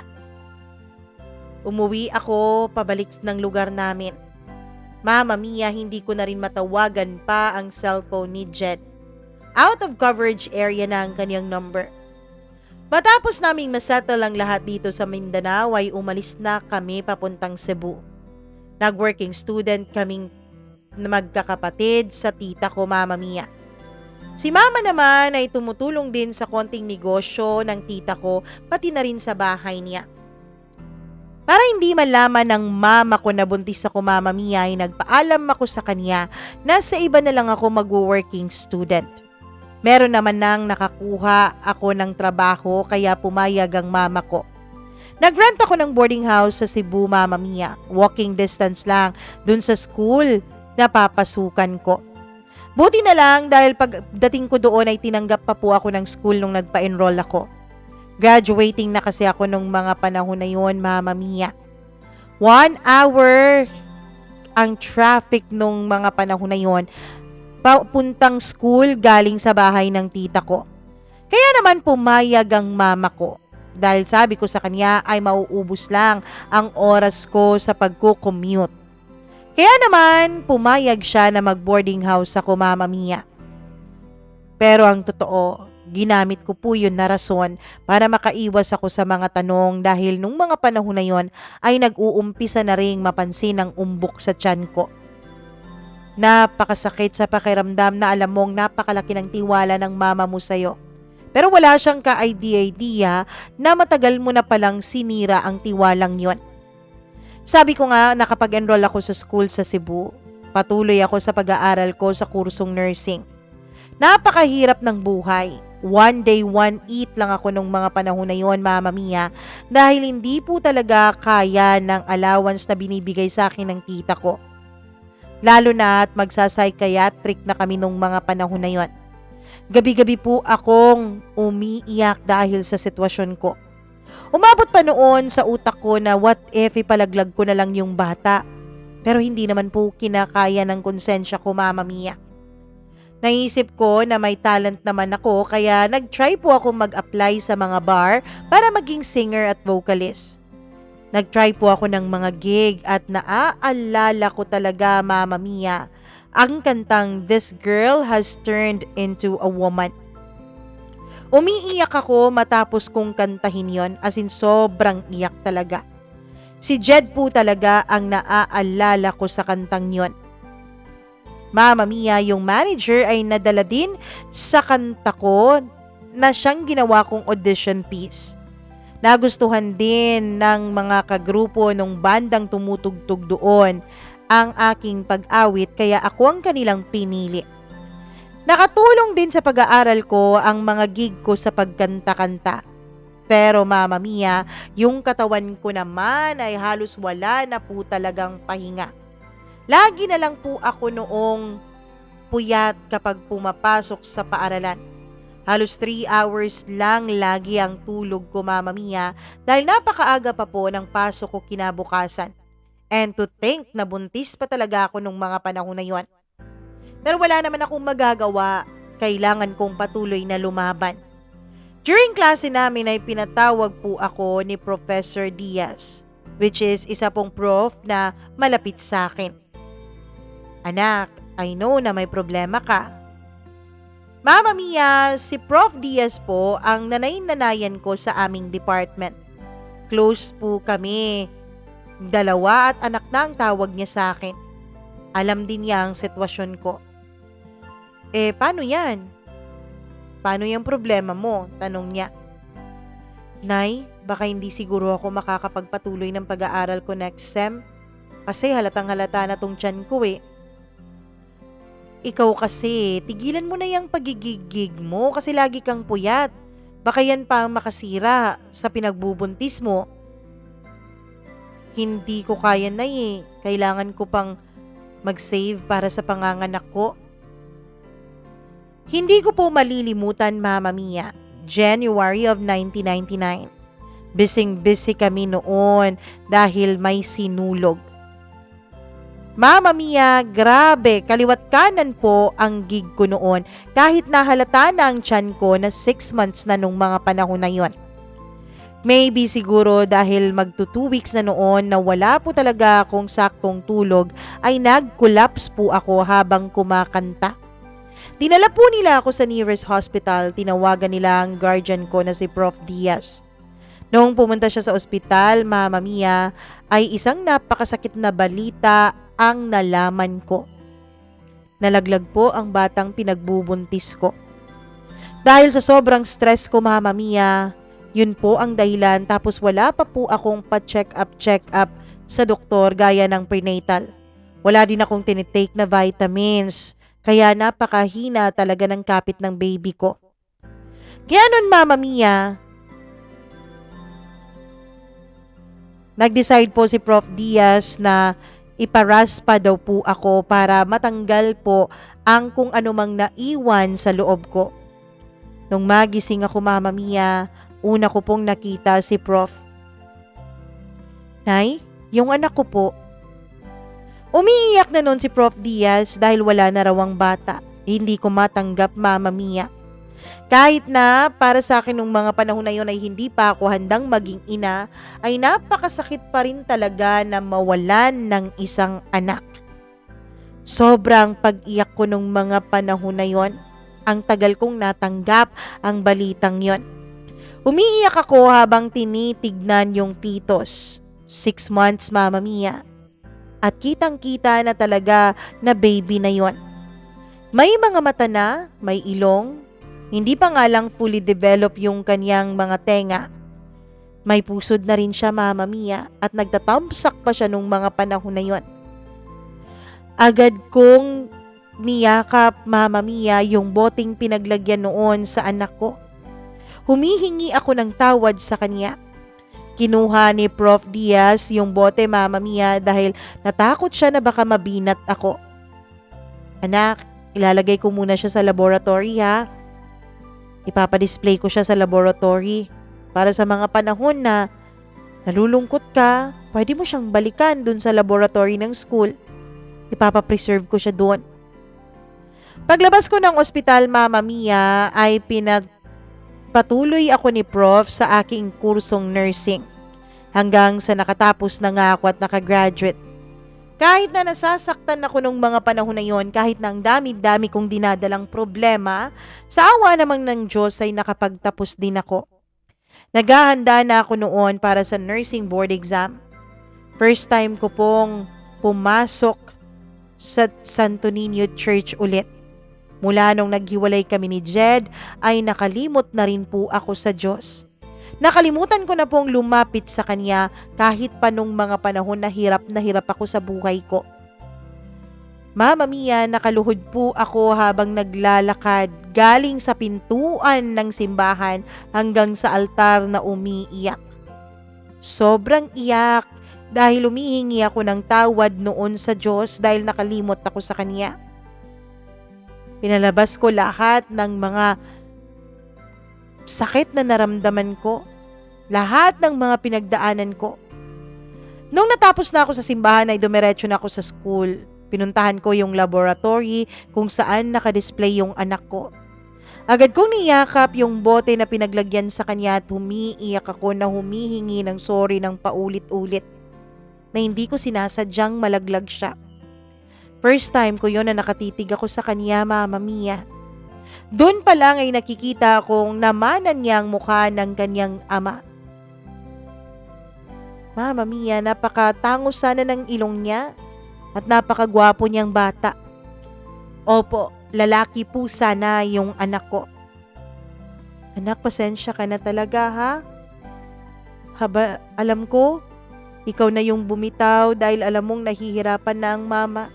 Umuwi ako pabalik ng lugar namin. Mama Mia, hindi ko na rin matawagan pa ang cellphone ni Jed. Out of coverage area na ang kanyang number. Matapos naming masettle ang lahat dito sa Mindanao ay umalis na kami papuntang Cebu. Nag-working student kaming magkakapatid sa tita ko, Mama Mia. Si Mama naman ay tumutulong din sa konting negosyo ng tita ko pati na rin sa bahay niya. Para hindi malaman ng mama ko na buntis ako, Mama Mia, ay nagpaalam ako sa kanya na sa iba na lang ako mag-working student. Meron naman nang nakakuha ako ng trabaho kaya pumayag ang mama ko. Nag-rent ako ng boarding house sa Cebu, Mama Mia. Walking distance lang dun sa school na papasukan ko. Buti na lang dahil pagdating ko doon ay tinanggap pa po ako ng school nung nagpa-enroll ako. Graduating na kasi ako nung mga panahon na yun, Mama Mia. 1 hour ang traffic nung mga panahon na yun papuntang school galing sa bahay ng tita ko. Kaya naman pumayag ang mama ko dahil sabi ko sa kanya ay mauubos lang ang oras ko sa pagko-commute. Kaya naman pumayag siya na mag-boarding house ako, Mama Mia. Pero ang totoo, ginamit ko po yun na rason para makaiwas ako sa mga tanong dahil nung mga panahon na yon ay nag-uumpisa na ring mapansin ang umbok sa tiyan ko. Napakasakit sa pakiramdam na alam mong napakalaki ng tiwala ng mama mo sa'yo. Pero wala siyang ka-idea na matagal mo na palang sinira ang tiwalang yon. Sabi ko nga nakapag-enroll ako sa school sa Cebu. Patuloy ako sa pag-aaral ko sa kursong nursing. Napakahirap ng buhay. 1 day, 1 eat lang ako nung mga panahon na yon, Mama Mia, dahil hindi po talaga kaya ng allowance na binibigay sa akin ng tita ko. Lalo na at magsa-psychiatric na kami nung mga panahon na yon. Gabi-gabi po akong umiiyak dahil sa sitwasyon ko. Umabot pa noon sa utak ko na what if ipalaglag ko na lang yung bata. Pero hindi naman po kinakaya ng konsensya ko, Mama Mia. Naisip ko na may talent naman ako kaya nag-try po ako mag-apply sa mga bar para maging singer at vocalist. Nag-try po ako ng mga gig at naaalala ko talaga, Mama Mia, ang kantang This Girl Has Turned Into a Woman. Umiiyak ako matapos kong kantahin yon, as in sobrang iyak talaga. Si Jed po talaga ang naaalala ko sa kantang yon. Mama Mia, yung manager ay nadala din sa kanta ko na siyang ginawa kong audition piece. Nagustuhan din ng mga kagrupo nung bandang tumutugtog doon ang aking pag-awit kaya ako ang kanilang pinili. Nakatulong din sa pag-aaral ko ang mga gig ko sa pagkanta-kanta. Pero Mama Mia, yung katawan ko naman ay halos wala na po talagang pahinga. Lagi na lang po ako noong puyat kapag pumapasok sa paaralan. Halos 3 hours lang lagi ang tulog ko, Mama Mia, dahil napakaaga pa po ng pasok ko kinabukasan. And to think na buntis pa talaga ako nung mga panahon na yon. Pero wala naman akong magagawa, kailangan kong patuloy na lumaban. During klase namin ay pinatawag po ako ni Professor Diaz, which is isa pong prof na malapit sa akin. Anak, I know na may problema ka. Mama Mia, si Prof. Diaz po ang nanay-nanayan ko sa aming department. close po kami. Dalawa at anak na ang tawag niya sa akin. Alam din niya ang sitwasyon ko. Paano yan? Paano yung problema mo? Tanong niya. Nay, baka hindi siguro ako makakapagpatuloy ng pag-aaral ko next sem. Kasi halatang halata na tong tiyan ko eh. Ikaw kasi, tigilan mo na yung pagigigig mo kasi lagi kang puyat. Baka yan pa ang makasira sa pinagbubuntis mo. Hindi ko kaya na eh. Kailangan ko pang mag-save para sa panganganak ko. Hindi ko po malilimutan, Mama Mia. January of 1999. Bising-busy kami noon dahil may sinulog. Mama Mia, grabe, kaliwat kanan po ang gig ko noon kahit nahalata na ang tiyan ko na 6 months na nung mga panahon na yon. Maybe siguro dahil magto 2 weeks na noon na wala po talaga akong saktong tulog ay nag-collapse po ako habang kumakanta. Dinala po nila ako sa nearest hospital, tinawagan nila ang guardian ko na si Prof. Diaz. Noong pumunta siya sa ospital, Mama Mia, ay isang napakasakit na balita ang nalaman ko. Nalaglag po ang batang pinagbubuntis ko. Dahil sa sobrang stress ko, Mama Mia, yun po ang dahilan tapos wala pa po akong pa-check up sa doktor gaya ng prenatal. Wala din akong tinitake na vitamins, kaya napakahina talaga ng kapit ng baby ko. Kaya nun, Mama Mia, nag-decide po si Prof. Diaz na iparaspa daw po ako para matanggal po ang kung anumang naiwan sa loob ko. Nung magising ako, Mama Mia, una ko pong nakita si Prof. Nay, yung anak ko po. Umiiyak na nun si Prof. Diaz dahil wala na raw ang bata. Hindi ko matanggap, Mama Mia. Kahit na para sa akin nung mga panahon na yun ay hindi pa ako handang maging ina, ay napakasakit pa rin talaga na mawalan ng isang anak. Sobrang pag-iyak ko nung mga panahon na yon. Ang tagal kong natanggap ang balitang yon. Umiiyak ako habang tinitignan yung fetus. 6 months, Mama Mia. At kitang-kita na talaga na baby na yon. May mga mata na, may ilong, hindi pa nga lang fully develop yung kanyang mga tenga. May pusod na rin siya, Mama Mia, at nagtatamsak pa siya nung mga panahon na yon. Agad kong niyakap, Mama Mia, yung boteng pinaglagyan noon sa anak ko. Humihingi ako ng tawad sa kanya. Kinuha ni Prof. Diaz yung bote, Mama Mia, dahil natakot siya na baka mabinat ako. Anak, ilalagay ko muna siya sa laboratory ha. Ipapadisplay ko siya sa laboratory para sa mga panahon na nalulungkot ka, pwede mo siyang balikan dun sa laboratory ng school. Ipapapreserve ko siya doon. Paglabas ko ng ospital, Mama Mia, ay pinagpatuloy ako ni Prof sa aking kursong nursing hanggang sa nakatapos na nga ako at nakagraduate. Kahit na nasasaktan ako nung mga panahon na yon, kahit na ang dami-dami kong dinadalang problema, sa awa namang ng Diyos ay nakapagtapos din ako. Naghahanda na ako noon para sa nursing board exam. First time ko pong pumasok sa Santo Niño Church ulit. Mula nung naghiwalay kami ni Jed, ay nakalimot na rin po ako sa Diyos. Nakalimutan ko na pong lumapit sa Kanya kahit pa nung mga panahon na hirap ako sa buhay ko. Mama Mia, nakaluhod po ako habang naglalakad galing sa pintuan ng simbahan hanggang sa altar na umiiyak. Sobrang iyak dahil humihingi ako ng tawad noon sa Diyos dahil nakalimot ako sa Kanya. Pinalabas ko lahat ng mga sakit na naramdaman ko, lahat ng mga pinagdaanan ko. Nung natapos na ako sa simbahan ay dumiretso na ako sa school. Pinuntahan ko yung laboratory kung saan nakadisplay yung anak ko. Agad kong niyakap yung bote na pinaglagyan sa kanya at humiiyak ako na humihingi ng sorry ng paulit-ulit na hindi ko sinasadyang malaglag siya. First time ko yon na nakatitig ako sa kanya, Mama Mia. Doon pa lang ay nakikita kong namanan niya ang mukha ng kanyang ama. Mama Mia, napakatangos sana ng ilong niya at napakagwapo niyang bata. Opo, lalaki po sana yung anak ko. Anak, pasensya ka na talaga ha? Haba, alam ko, ikaw na yung bumitaw dahil alam mong nahihirapan na ang mama.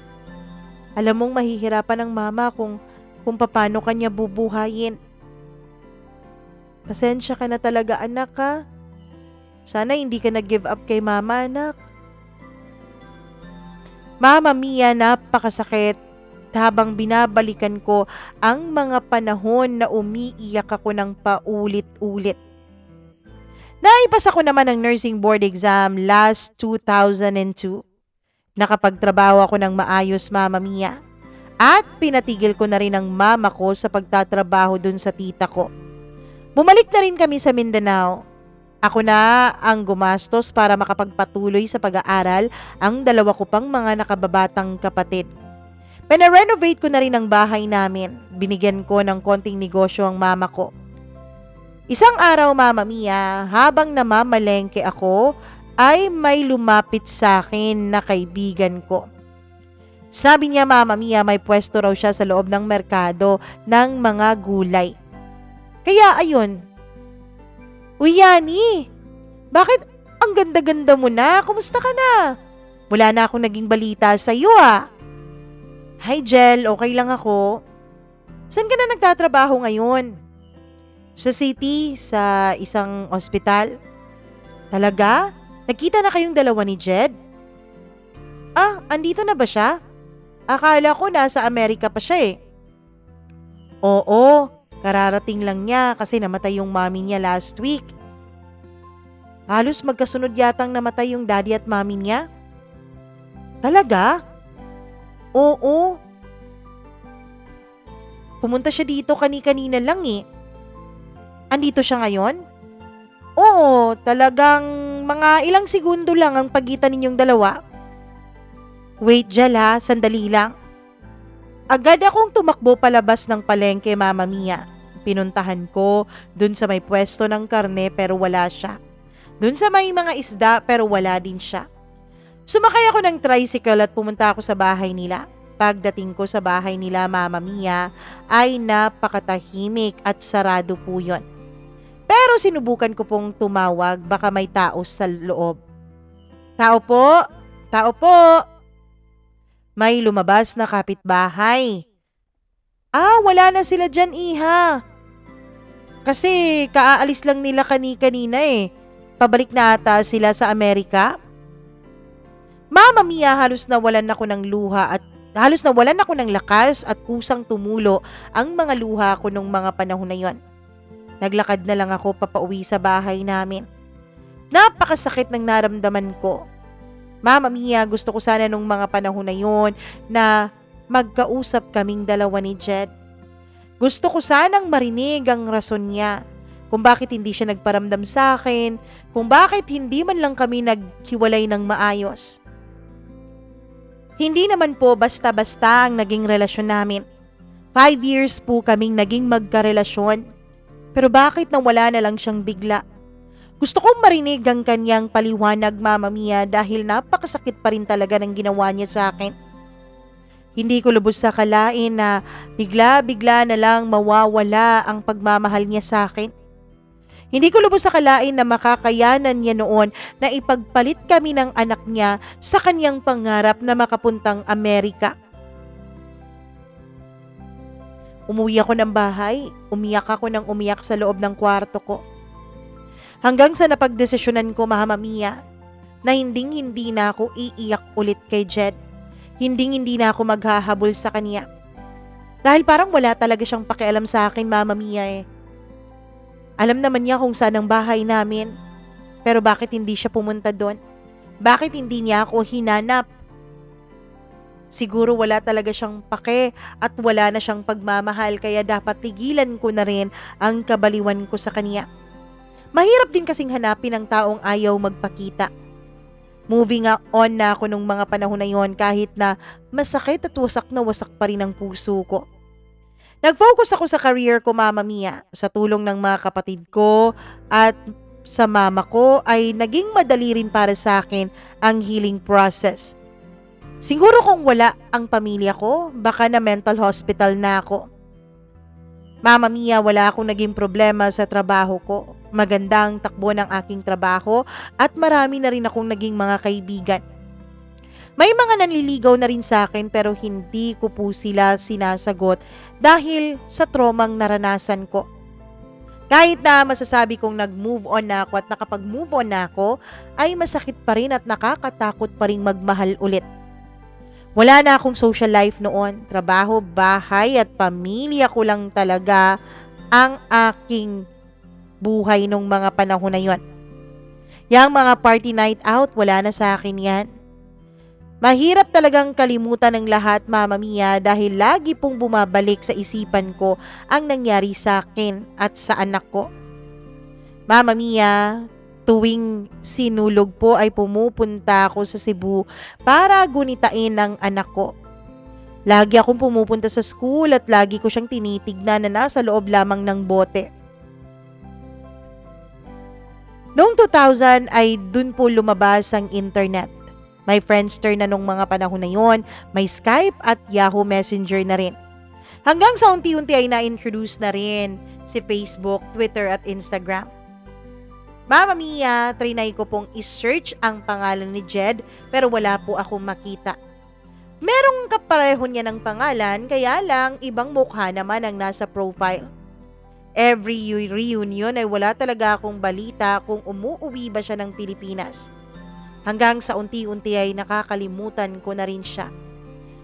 Alam mong mahihirapan ang mama kung paano kanya bubuhayin. Pasensya ka na talaga anak ha? Sana hindi ka nag-give up kay mama anak. Mama Mia, napakasakit habang binabalikan ko ang mga panahon na umiiyak ako ng paulit-ulit. Naipasa ko naman ang nursing board exam last 2002. Nakapagtrabaho ako ng maayos, Mama Mia. At pinatigil ko na rin ang mama ko sa pagtatrabaho dun sa tita ko. Bumalik na rin kami sa Mindanao. Ako na ang gumastos para makapagpatuloy sa pag-aaral ang dalawa ko pang mga nakababatang kapatid. Pina-renovate ko na rin ang bahay namin. Binigyan ko ng konting negosyo ang mama ko. Isang araw, Mama Mia, habang namamalengke ako, ay may lumapit sa akin na kaibigan ko. Sabi niya, Mama Mia, may pwesto raw siya sa loob ng merkado ng mga gulay. Kaya ayun. Uy, Yani, bakit ang ganda-ganda mo na? Kumusta ka na? Wala na akong naging balita sa iyo ah. Hi Jel, okay lang ako. Saan ka na nagtatrabaho ngayon? Sa city, sa isang ospital. Talaga? Nagkita na kayong dalawa ni Jed? Ah, andito na ba siya? Akala ko nasa Amerika pa siya eh. Oo, kararating lang niya kasi namatay yung mami niya last week. Halos magkasunod yatang namatay yung daddy at mami niya. Talaga? Oo. Pumunta siya dito kani-kanina lang eh. Andito siya ngayon? Oo, talagang mga ilang segundo lang ang pagitan ninyong dalawa. Wait, Jel ha, sandali lang. Agad akong tumakbo palabas ng palengke, Mama Mia. Pinuntahan ko dun sa may pwesto ng karne pero wala siya. Dun sa may mga isda pero wala din siya. Sumakay ako ng tricycle at pumunta ako sa bahay nila. Pagdating ko sa bahay nila, Mama Mia, ay napakatahimik at sarado po yun. Pero sinubukan ko pong tumawag, baka may tao sa loob. Tao po! Tao po! May lumabas na kapitbahay. Ah, wala na sila dyan, iha. Kasi kaaalis lang nila kanina eh. Pabalik na ata sila sa Amerika. Mama Mia, halos nawalan ako ng lakas at kusang tumulo ang mga luha ko nung mga panahon na yon. Naglakad na lang ako papauwi sa bahay namin. Napakasakit ng naramdaman ko. Mama Mia, gusto ko sana nung mga panahon na yon na magkausap kaming dalawa ni Jed. Gusto ko sanang marinig ang rason niya. Kung bakit hindi siya nagparamdam sa akin, kung bakit hindi man lang kami naghiwalay ng maayos. Hindi naman po basta-basta ang naging relasyon namin. 5 years po kaming naging magkarelasyon. Pero bakit nawala na lang siyang bigla? Gusto kong marinig ang kanyang paliwanag, Mama Mia, dahil napakasakit pa rin talaga ng ginawa niya sa akin. Hindi ko lubos sa kalain na bigla-bigla na lang mawawala ang pagmamahal niya sa akin. Hindi ko lubos sa kalain na makakayanan niya noon na ipagpalit kami ng anak niya sa kanyang pangarap na makapuntang Amerika. Umuwi ako ng bahay, umiyak ako ng umiyak sa loob ng kwarto ko. Hanggang sa napagdesisyonan ko, Mama Mia, na hindi na ako iiyak ulit kay Jed. Hindi na ako maghahabol sa kanya. Dahil parang wala talaga siyang pakialam sa akin, Mama Mia eh. Alam naman niya kung saan ang bahay namin. Pero bakit hindi siya pumunta doon? Bakit hindi niya ako hinanap? Siguro wala talaga siyang pake at wala na siyang pagmamahal kaya dapat tigilan ko na rin ang kabaliwan ko sa kanya. Mahirap din kasing hanapin ang taong ayaw magpakita. Moving on na ako nung mga panahon na yon kahit na masakit at wasak na wasak pa rin ang puso ko. Nag-focus ako sa career ko, Mama Mia, sa tulong ng mga kapatid ko at sa mama ko ay naging madali rin para sa akin ang healing process. Siguro kung wala ang pamilya ko, baka na mental hospital na ako. Mama Mia, wala akong naging problema sa trabaho ko. Magandang takbo ng aking trabaho at marami na rin akong naging mga kaibigan. May mga nanliligaw na rin sa akin pero hindi ko po sila sinasagot dahil sa traumang naranasan ko. Kahit na masasabi kong nag-move on na ako at nakapag-move on na ako, ay masakit pa rin at nakakatakot pa rin magmahal ulit. Wala na akong social life noon. Trabaho, bahay at pamilya ko lang talaga ang aking buhay nung mga panahon na yon. Yang mga party night out, wala na sa akin yan. Mahirap talagang kalimutan ng lahat, Mama Mia, dahil lagi pong bumabalik sa isipan ko ang nangyari sa akin at sa anak ko. Mama Mia, tuwing sinulog po ay pumupunta ako sa Cebu para gunitain ang anak ko. Lagi akong pumupunta sa school at lagi ko siyang tinitignan na nasa loob lamang ng bote. Noong 2000 ay dun po lumabas ang internet. May Friendster na nung mga panahon na yon, may Skype at Yahoo Messenger na rin. Hanggang sa unti-unti ay na-introduce na rin si Facebook, Twitter at Instagram. Mama Mia, trinay ko pong isearch ang pangalan ni Jed pero wala po akong makita. Merong kapareho niya ng pangalan kaya lang ibang mukha naman ang nasa profile. Every reunion ay wala talaga akong balita kung umuuwi ba siya ng Pilipinas. Hanggang sa unti-unti ay nakakalimutan ko na rin siya.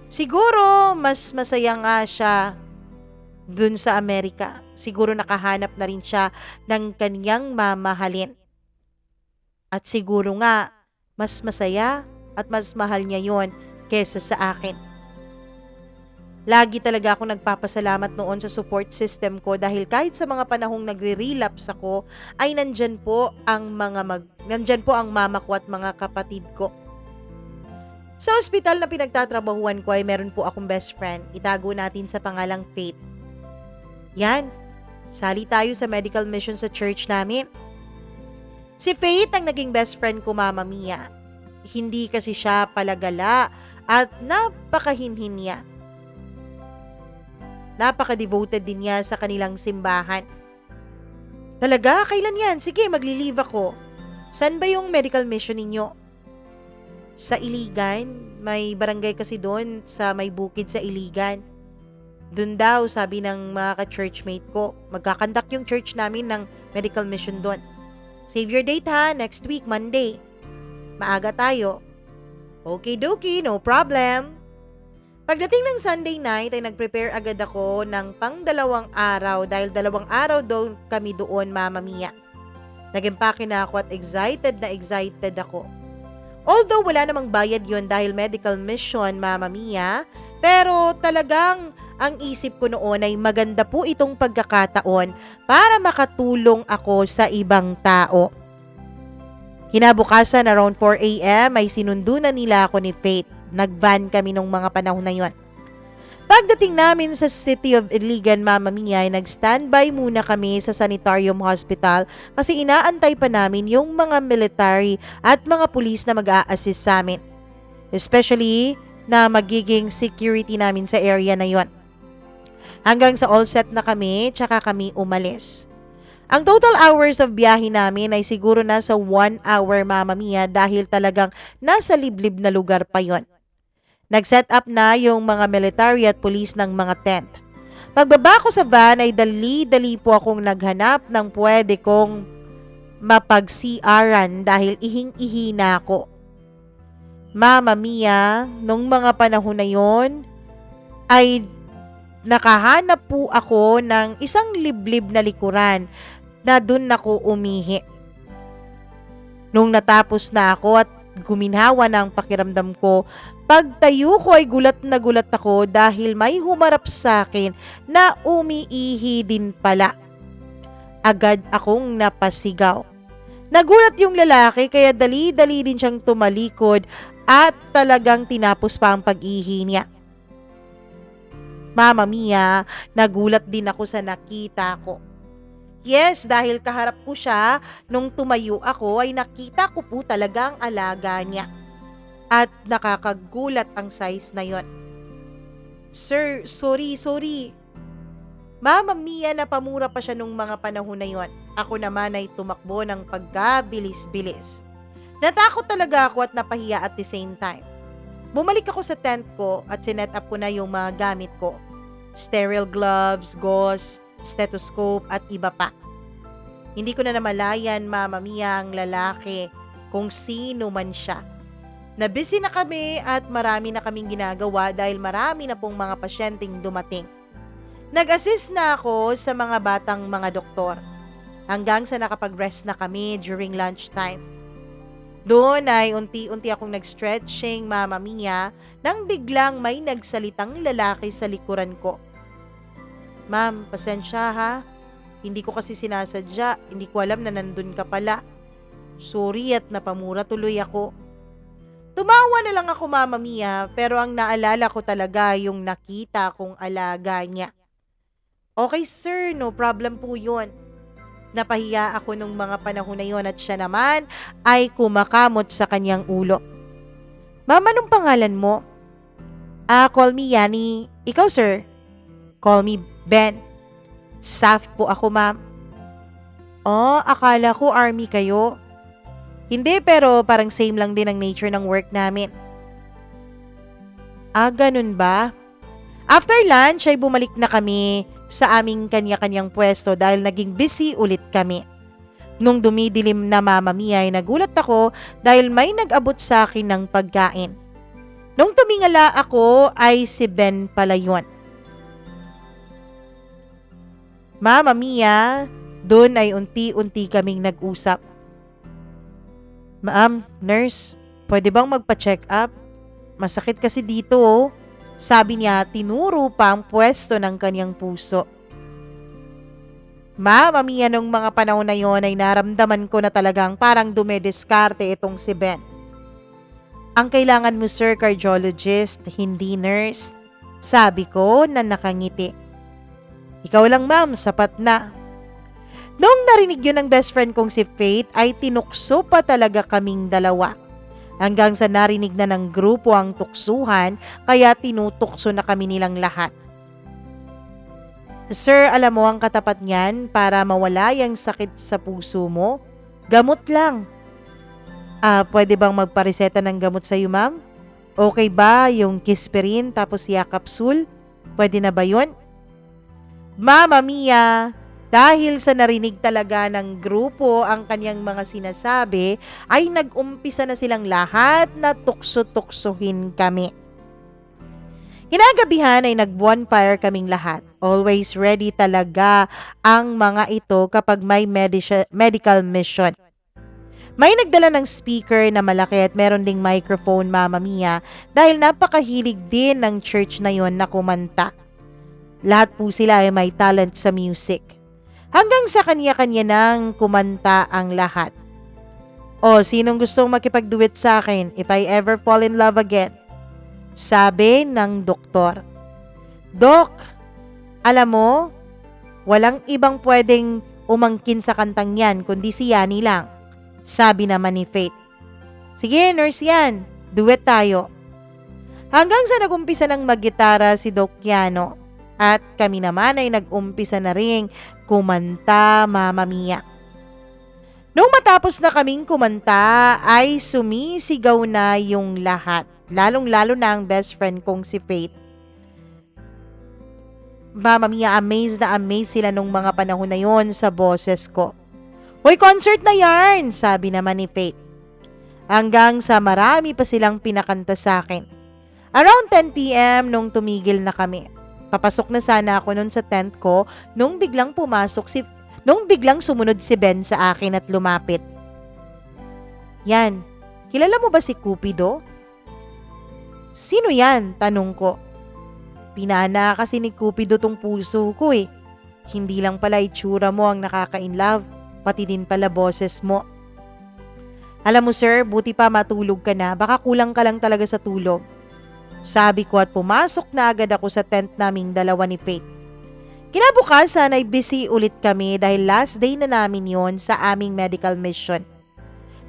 Siguro mas masaya nga siya dun sa Amerika. Siguro nakahanap na rin siya ng kanyang mamahalin. At siguro nga mas masaya at mas mahal niya yon kesa sa akin. Lagi talaga ako nagpapasalamat noon sa support system ko dahil kahit sa mga panahong nagre-relapse ako ay nandyan po ang mama ko at mga kapatid ko. Sa ospital na pinagtatrabahuan ko ay meron po akong best friend. Itago natin sa pangalang Faith. Yan, sali tayo sa medical mission sa church namin. Si Faith ang naging best friend ko, Mama Mia. Hindi kasi siya palagala at napakahinhin niya. Napaka-devoted din niya sa kanilang simbahan. Talaga? Kailan yan? Sige, magli-leave ako. San ba yung medical mission ninyo? Sa Iligan. May barangay kasi doon sa may bukid sa Iligan. Doon daw, sabi ng mga ka-churchmate ko, magkakandak yung church namin ng medical mission doon. Save your date ha, next week, Monday. Maaga tayo. Okay dokie, no problem. Pagdating ng Sunday night ay nag-prepare agad ako ng pang-2 araw dahil 2 araw daw kami doon, Mama Mia. Nag-empake na ako at excited ako. Although wala namang bayad yon dahil medical mission, Mama Mia, pero talagang ang isip ko noon ay maganda po itong pagkakataon para makatulong ako sa ibang tao. Kinabukasan around 4 a.m. ay sinundo na nila ako ni Faith. Nag-van kami nung mga panahon na yon. Pagdating namin sa City of Iligan, Mama Mia, ay nag-standby muna kami sa Sanitarium Hospital kasi inaantay pa namin yung mga military at mga pulis na mag-a-assist sa amin. Especially na magiging security namin sa area na yon. Hanggang sa all set na kami, tsaka kami umalis. Ang total hours of biyahe namin ay siguro nasa 1 hour, Mama Mia, dahil talagang nasa liblib na lugar pa yon. Nag-set up na yung mga military at police ng mga tent. Pagbaba ko sa van ay dali-dali po akong naghanap ng pwede kong mapag-CRan dahil ihing-ihi na ako. Mama Mia, nung mga panahon na yon ay nakahanap po ako ng isang liblib na likuran na dun ako umihi. Nung natapos na ako at guminhawa na ang pakiramdam ko, pagtayo ko ay gulat na gulat ako dahil may humarap sa akin na umiihi din pala. Agad akong napasigaw. Nagulat yung lalaki kaya dali-dali din siyang tumalikod at talagang tinapos pa ang pag-ihi niya. Mama Mia, nagulat din ako sa nakita ko. Yes, dahil kaharap ko siya, nung tumayo ako ay nakita ko po talaga ang alaga niya. At nakakagulat ang size na yon. Sir, sorry. Mama Mia, napamura pa siya nung mga panahon na yon. Ako naman ay tumakbo ng pagkabilis-bilis. Natakot talaga ako at napahiya at the same time. Bumalik ako sa tent ko at sinet up ko na yung mga gamit ko. Sterile gloves, gauze, stethoscope at iba pa. Hindi ko na namalayan, Mama Mia, ang lalaki kung sino man siya. Nabisi na kami at marami na kaming ginagawa dahil marami na pong mga pasyenteng dumating. Nag-assist na ako sa mga batang mga doktor hanggang sa nakapag-rest na kami during lunchtime. Doon ay unti-unti akong nag-stretching, Mama Mia, nang biglang may nagsalitang lalaki sa likuran ko. Ma'am, pasensya ha. Hindi ko kasi sinasadya. Hindi ko alam na nandun ka pala. Sorry at napamura tuloy ako. Tumawa na lang ako, Mama Mia, pero ang naalala ko talaga yung nakita kong alaga niya. Okay sir, no problem po yun. Napahiya ako nung mga panahon na yun at siya naman ay kumakamot sa kanyang ulo. Ma'am, anong pangalan mo? Call me Yani. Ikaw sir? Call me Ben. Staff po ako, ma'am. Oh, akala ko army kayo. Hindi, pero parang same lang din ang nature ng work namin. Ganun ba? After lunch ay bumalik na kami sa aming kanya-kanyang pwesto dahil naging busy ulit kami. Nung dumidilim na, Mama Mia, ay nagulat ako dahil may nag-abot sa akin ng pagkain. Nung tumingala ako ay si Ben pala yun. Mama Mia, doon ay unti-unti kaming nag-usap. Ma'am, nurse, pwede bang magpa-check up? Masakit kasi dito oh. Sabi niya, tinuro pa ang pwesto ng kanyang puso. Mama Mia, nung mga panahon na yon ay naramdaman ko na talagang parang dumediskarte itong si Ben. Ang kailangan mo sir, cardiologist, hindi nurse. Sabi ko na nakangiti. Ikaw lang ma'am, sapat na. Noong narinig yun ng best friend kong si Faith ay tinukso pa talaga kaming dalawa. Hanggang sa narinig na ng grupo ang tuksuhan kaya tinutukso na kami nilang lahat. Sir, alam mo ang katapat niyan para mawala yung sakit sa puso mo? Gamot lang. Pwede bang magpareseta ng gamot sa'yo ma'am? Okay ba yung Kispirin tapos Yakapsul? Pwede na ba yun? Mama Mia, dahil sa narinig talaga ng grupo ang kanyang mga sinasabi, ay nag-umpisa na silang lahat na tukso-tuksuhin kami. Kinagabihan ay nag-bonfire kaming lahat. Always ready talaga ang mga ito kapag may medical mission. May nagdala ng speaker na malaki at meron ding microphone, Mama Mia, dahil napakahilig din ng church na yon na kumanta. Lahat po sila ay may talent sa music. Hanggang sa kanya-kanya nang kumanta ang lahat. O, sinong gustong makipag-duet sa akin if I ever fall in love again? Sabi ng doktor. Dok, alam mo, walang ibang pwedeng umangkin sa kantang yan kundi si Yani lang. Sabi naman ni Faith. Sige, nurse yan. Duet tayo. Hanggang sa nagumpisa ng maggitara si Doc Yano. At kami naman ay nag-umpisa na ring kumanta, Mama Mia. Nung matapos na kaming kumanta, ay sumisigaw na yung lahat. Lalong-lalo na ang best friend kong si Faith. Mama Mia, amazed na amazed sila nung mga panahon na yon sa boses ko. Hoy, concert na yarn, sabi naman ni Faith. Hanggang sa marami pa silang pinakanta sa akin. Around 10 p.m. nung tumigil na kami. Papasok na sana ako nun sa tent ko nung biglang sumunod si Ben sa akin at lumapit. Yan, kilala mo ba si Cupido? Sino yan? Tanong ko. Pinana kasi ni Cupido tong puso ko eh. Hindi lang pala itsura mo ang nakaka-inlove, pati din pala boses mo. Alam mo sir, buti pa matulog ka na, baka kulang ka lang talaga sa tulog. Sabi ko at pumasok na agad ako sa tent naming dalawa ni Faith. Kinabukasan ay busy ulit kami dahil last day na namin yon sa aming medical mission.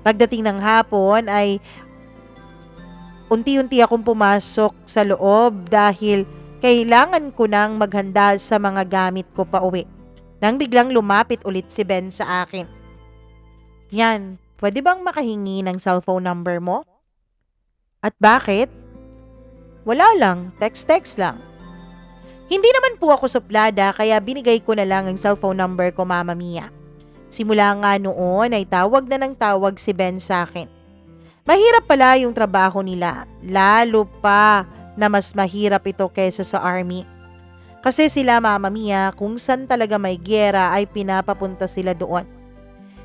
Pagdating ng hapon ay unti-unti akong pumasok sa loob dahil kailangan ko nang maghanda sa mga gamit ko pa uwi. Nang biglang lumapit ulit si Ben sa akin. Yan, pwede bang makahingi ng cellphone number mo? At bakit? Wala lang, text-text lang. Hindi naman po ako suplada kaya binigay ko na lang ang cellphone number ko, Mama Mia. Simula nga noon ay tawag na ng tawag si Ben sa akin. Mahirap pala yung trabaho nila, lalo pa na mas mahirap ito kaysa sa army. Kasi sila, Mama Mia, kung saan talaga may giyera ay pinapapunta sila doon.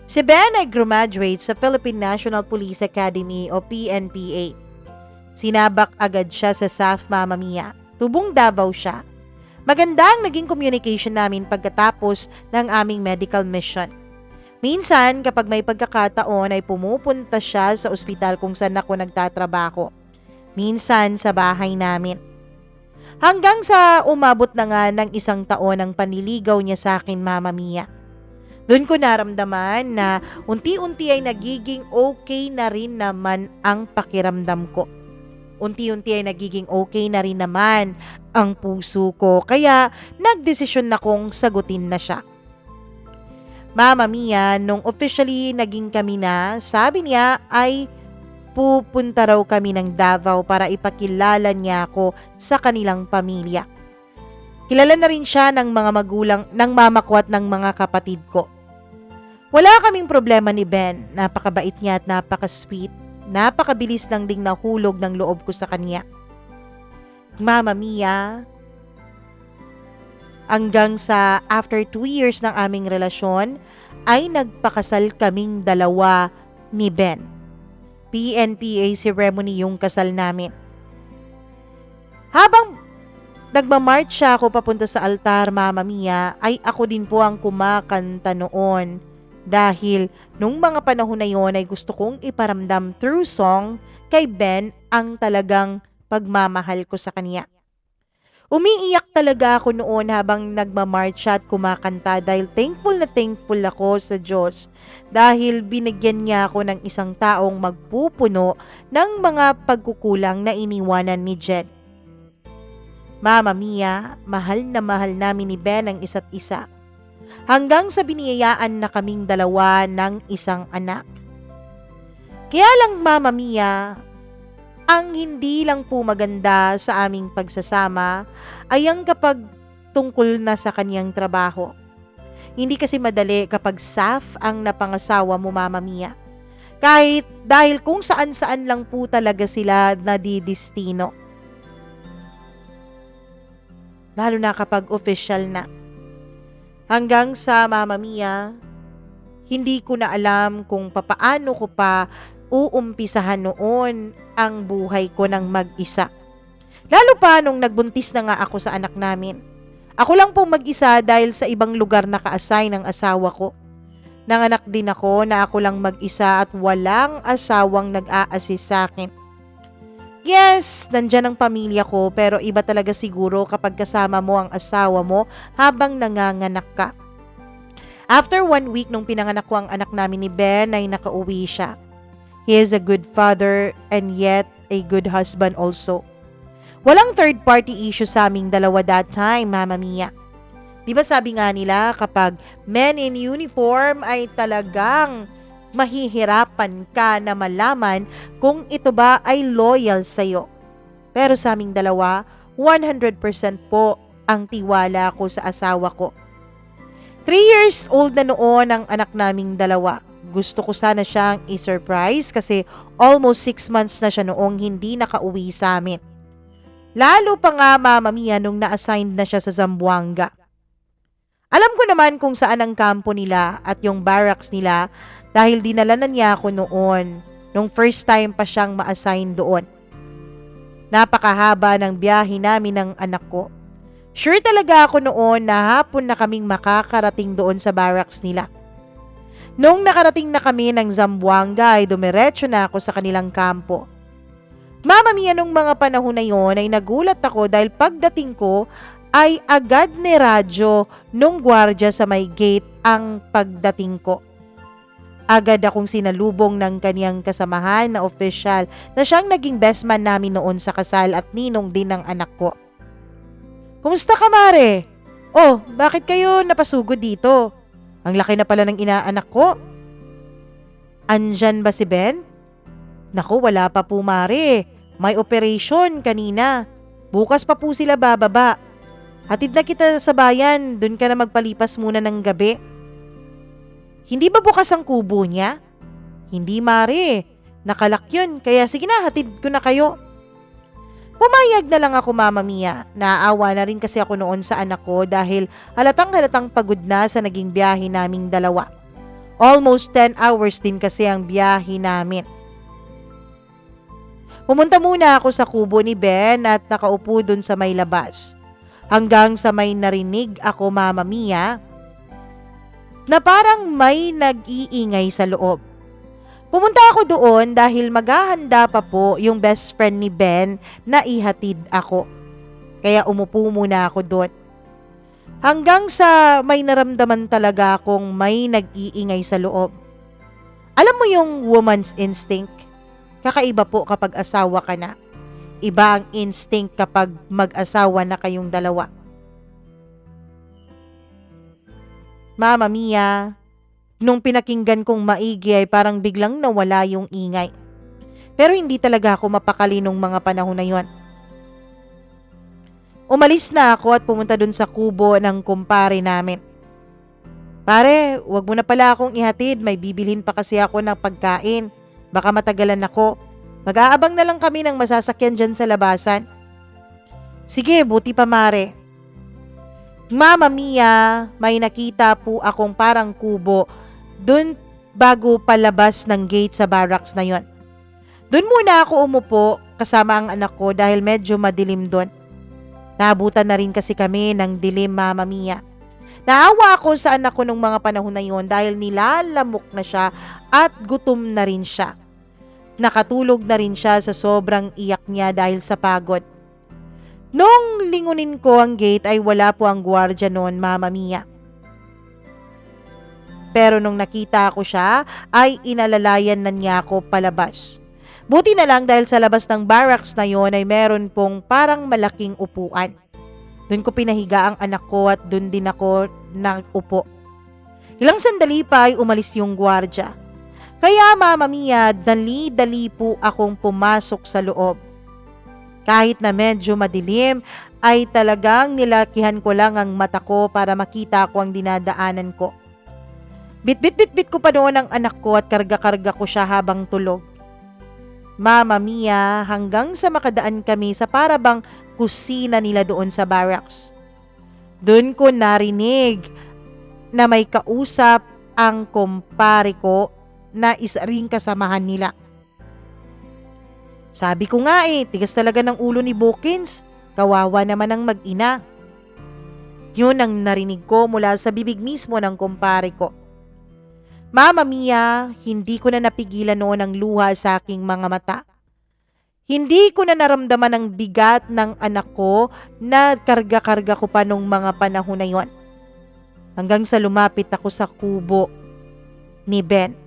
Si Ben ay graduate sa Philippine National Police Academy o PNPA. Sinabak agad siya sa SAF, Mama Mia. Tubong Davao siya. Maganda ang naging communication namin pagkatapos ng aming medical mission. Minsan, kapag may pagkakataon ay pumupunta siya sa ospital kung saan ako nagtatrabaho. Minsan sa bahay namin. Hanggang sa umabot na nga ng 1 taon ang panliligaw niya sa akin, Mama Mia. Doon ko naramdaman na unti-unti ay nagiging okay na rin naman ang pakiramdam ko. Unti-unti ay nagiging okay na rin naman ang puso ko. Kaya nagdesisyon na kong sagutin na siya. Mama Mia, nung officially naging kami na, sabi niya ay pupunta raw kami ng Davao para ipakilala niya ako sa kanilang pamilya. Kilala na rin siya ng mga magulang, ng mama ko at ng mga kapatid ko. Wala kaming problema ni Ben. Napakabait niya at napaka-sweet. Napakabilis lang ding nahulog ng loob ko sa kanya. Mama Mia, hanggang sa after 2 years ng aming relasyon, ay nagpakasal kaming dalawa ni Ben. PNPA ceremony yung kasal namin. Habang nagmamarch siya ako papunta sa altar, Mama Mia, ay ako din po ang kumakanta noon. Dahil nung mga panahon na yon ay gusto kong iparamdam through song kay Ben ang talagang pagmamahal ko sa kanya. Umiiyak talaga ako noon habang nagmamarch at kumakanta dahil thankful ako sa Diyos dahil binigyan niya ako ng isang taong magpupuno ng mga pagkukulang na iniwanan ni Jed. Mama Mia, mahal na mahal namin ni Ben ang isa't isa. Hanggang sa biniyayaan na kaming dalawa ng isang anak. Kaya lang, Mama Mia, ang hindi lang po maganda sa aming pagsasama ay ang kapag tungkol na sa kanyang trabaho. Hindi kasi madali kapag SAF ang napangasawa mo, Mama Mia. Kahit dahil kung saan-saan lang po talaga sila nadidistino. Lalo na kapag official na. Hanggang sa, Mama Mia, hindi ko na alam kung papaano ko pa uumpisahan noon ang buhay ko ng mag-isa. Lalo pa nung nagbuntis na nga ako sa anak namin. Ako lang po mag-isa dahil sa ibang lugar naka-assign ng asawa ko. Nanganak din ako na ako lang mag-isa at walang asawang nag-a-assist sa akin. Yes, nandyan ang pamilya ko pero iba talaga siguro kapag kasama mo ang asawa mo habang nanganganak ka. After 1 week nung pinanganak ko ang anak namin ni Ben ay nakauwi siya. He is a good father and yet a good husband also. Walang third party issue sa aming dalawa that time, Mama Mia. Di ba sabi nga nila kapag men in uniform ay talagang mahihirapan ka na malaman kung ito ba ay loyal sa'yo. Pero sa aming dalawa, 100% po ang tiwala ko sa asawa ko. 3 years old na noon ang anak naming dalawa. Gusto ko sana siyang i-surprise kasi almost 6 months na siya noong hindi nakauwi sa amin. Lalo pa nga, Mama Mia, nung na-assigned na siya sa Zamboanga. Alam ko naman kung saan ang kampo nila at yung barracks nila dahil dinala na niya ako noon, nung first time pa siyang ma-assign doon. Napakahaba ng biyahe namin ng anak ko. Sure talaga ako noon na hapon na kaming makakarating doon sa barracks nila. Nung nakarating na kami ng Zamboanga ay dumiretso na ako sa kanilang kampo. Mama Mia, nung mga panahon na yon ay nagulat ako dahil pagdating ko ay agad ni radyo nung gwardya sa may gate ang pagdating ko. Agad akong sinalubong ng kaniyang kasamahan na opisyal na siyang naging best man namin noon sa kasal at ninong din ng anak ko. "Kumusta ka, Mare? Oh, bakit kayo napasugod dito? Ang laki na pala ng inaanak ko." "Andyan ba si Ben?" "Naku, wala pa po, Mare. May operation kanina. Bukas pa po sila bababa. Hatid na kita sa bayan, dun ka na magpalipas muna ng gabi." "Hindi ba bukas ang kubo niya?" "Hindi, Mare. Nakalak yun, kaya sige na, hatid ko na kayo." Pumayag na lang ako, Mama Mia. Naaawa na rin kasi ako noon sa anak ko dahil halatang pagod na sa naging biyahe naming dalawa. Almost 10 hours din kasi ang biyahe namin. Pumunta muna ako sa kubo ni Ben at nakaupo dun sa may labas. Hanggang sa may narinig ako, Mama Mia, na parang may nag-iingay sa loob. Pumunta ako doon dahil maghahanda pa po yung best friend ni Ben na ihatid ako. Kaya umupo muna ako doon. Hanggang sa may naramdaman talaga akong may nag-iingay sa loob. Alam mo yung woman's instinct? Kakaiba po kapag asawa ka na. Iba ang instinct kapag mag-asawa na kayong dalawa. Mama Mia, nung pinakinggan kong maigi ay parang biglang nawala yung ingay. Pero hindi talaga ako mapakali nung mga panahon na yon. Umalis na ako at pumunta dun sa kubo ng kumpare namin. "Pare, wag mo na pala akong ihatid, may bibilhin pa kasi ako ng pagkain. Baka matagalan ako. Mag-aabang na lang kami ng masasakyan dyan sa labasan." "Sige, buti pa, Mare." Mama Mia, may nakita po akong parang kubo dun bago palabas ng gate sa barracks na yon. Dun muna ako umupo kasama ang anak ko dahil medyo madilim dun. Naabutan na rin kasi kami ng dilim, Mama Mia. Naawa ako sa anak ko nung mga panahon na yon dahil nilalamok na siya at gutom na rin siya. Nakatulog na rin siya sa sobrang iyak niya dahil sa pagod. Nung lingunin ko ang gate ay wala po ang gwardya noon, Mama Mia. Pero nung nakita ko siya ay inalalayan na niya ako palabas. Buti na lang dahil sa labas ng barracks na yon ay meron pong parang malaking upuan. Doon ko pinahiga ang anak ko at doon din ako nagupo. Ilang sandali pa ay umalis yung gwardya. Kaya, Mama Mia, dali-dali po akong pumasok sa loob. Kahit na medyo madilim, ay talagang nilakihan ko lang ang mata ko para makita ko ang dinadaanan ko. Bit-bit ko pa noon ang anak ko at karga-karga ko siya habang tulog. Mama Mia, hanggang sa makadaan kami sa parabang kusina nila doon sa barracks. Doon ko narinig na may kausap ang kumpare ko na isa ring kasamahan nila. Sabi ko nga tigas talaga ng ulo ni Bokins. Kawawa naman ang mag-ina. Yun ang narinig ko mula sa bibig mismo ng kumpare ko. Mama Mia, hindi ko na napigilan noon ang luha sa aking mga mata. Hindi ko na naramdaman ang bigat ng anak ko na karga-karga ko pa nung mga panahon na yon. Hanggang sa lumapit ako sa kubo ni Ben.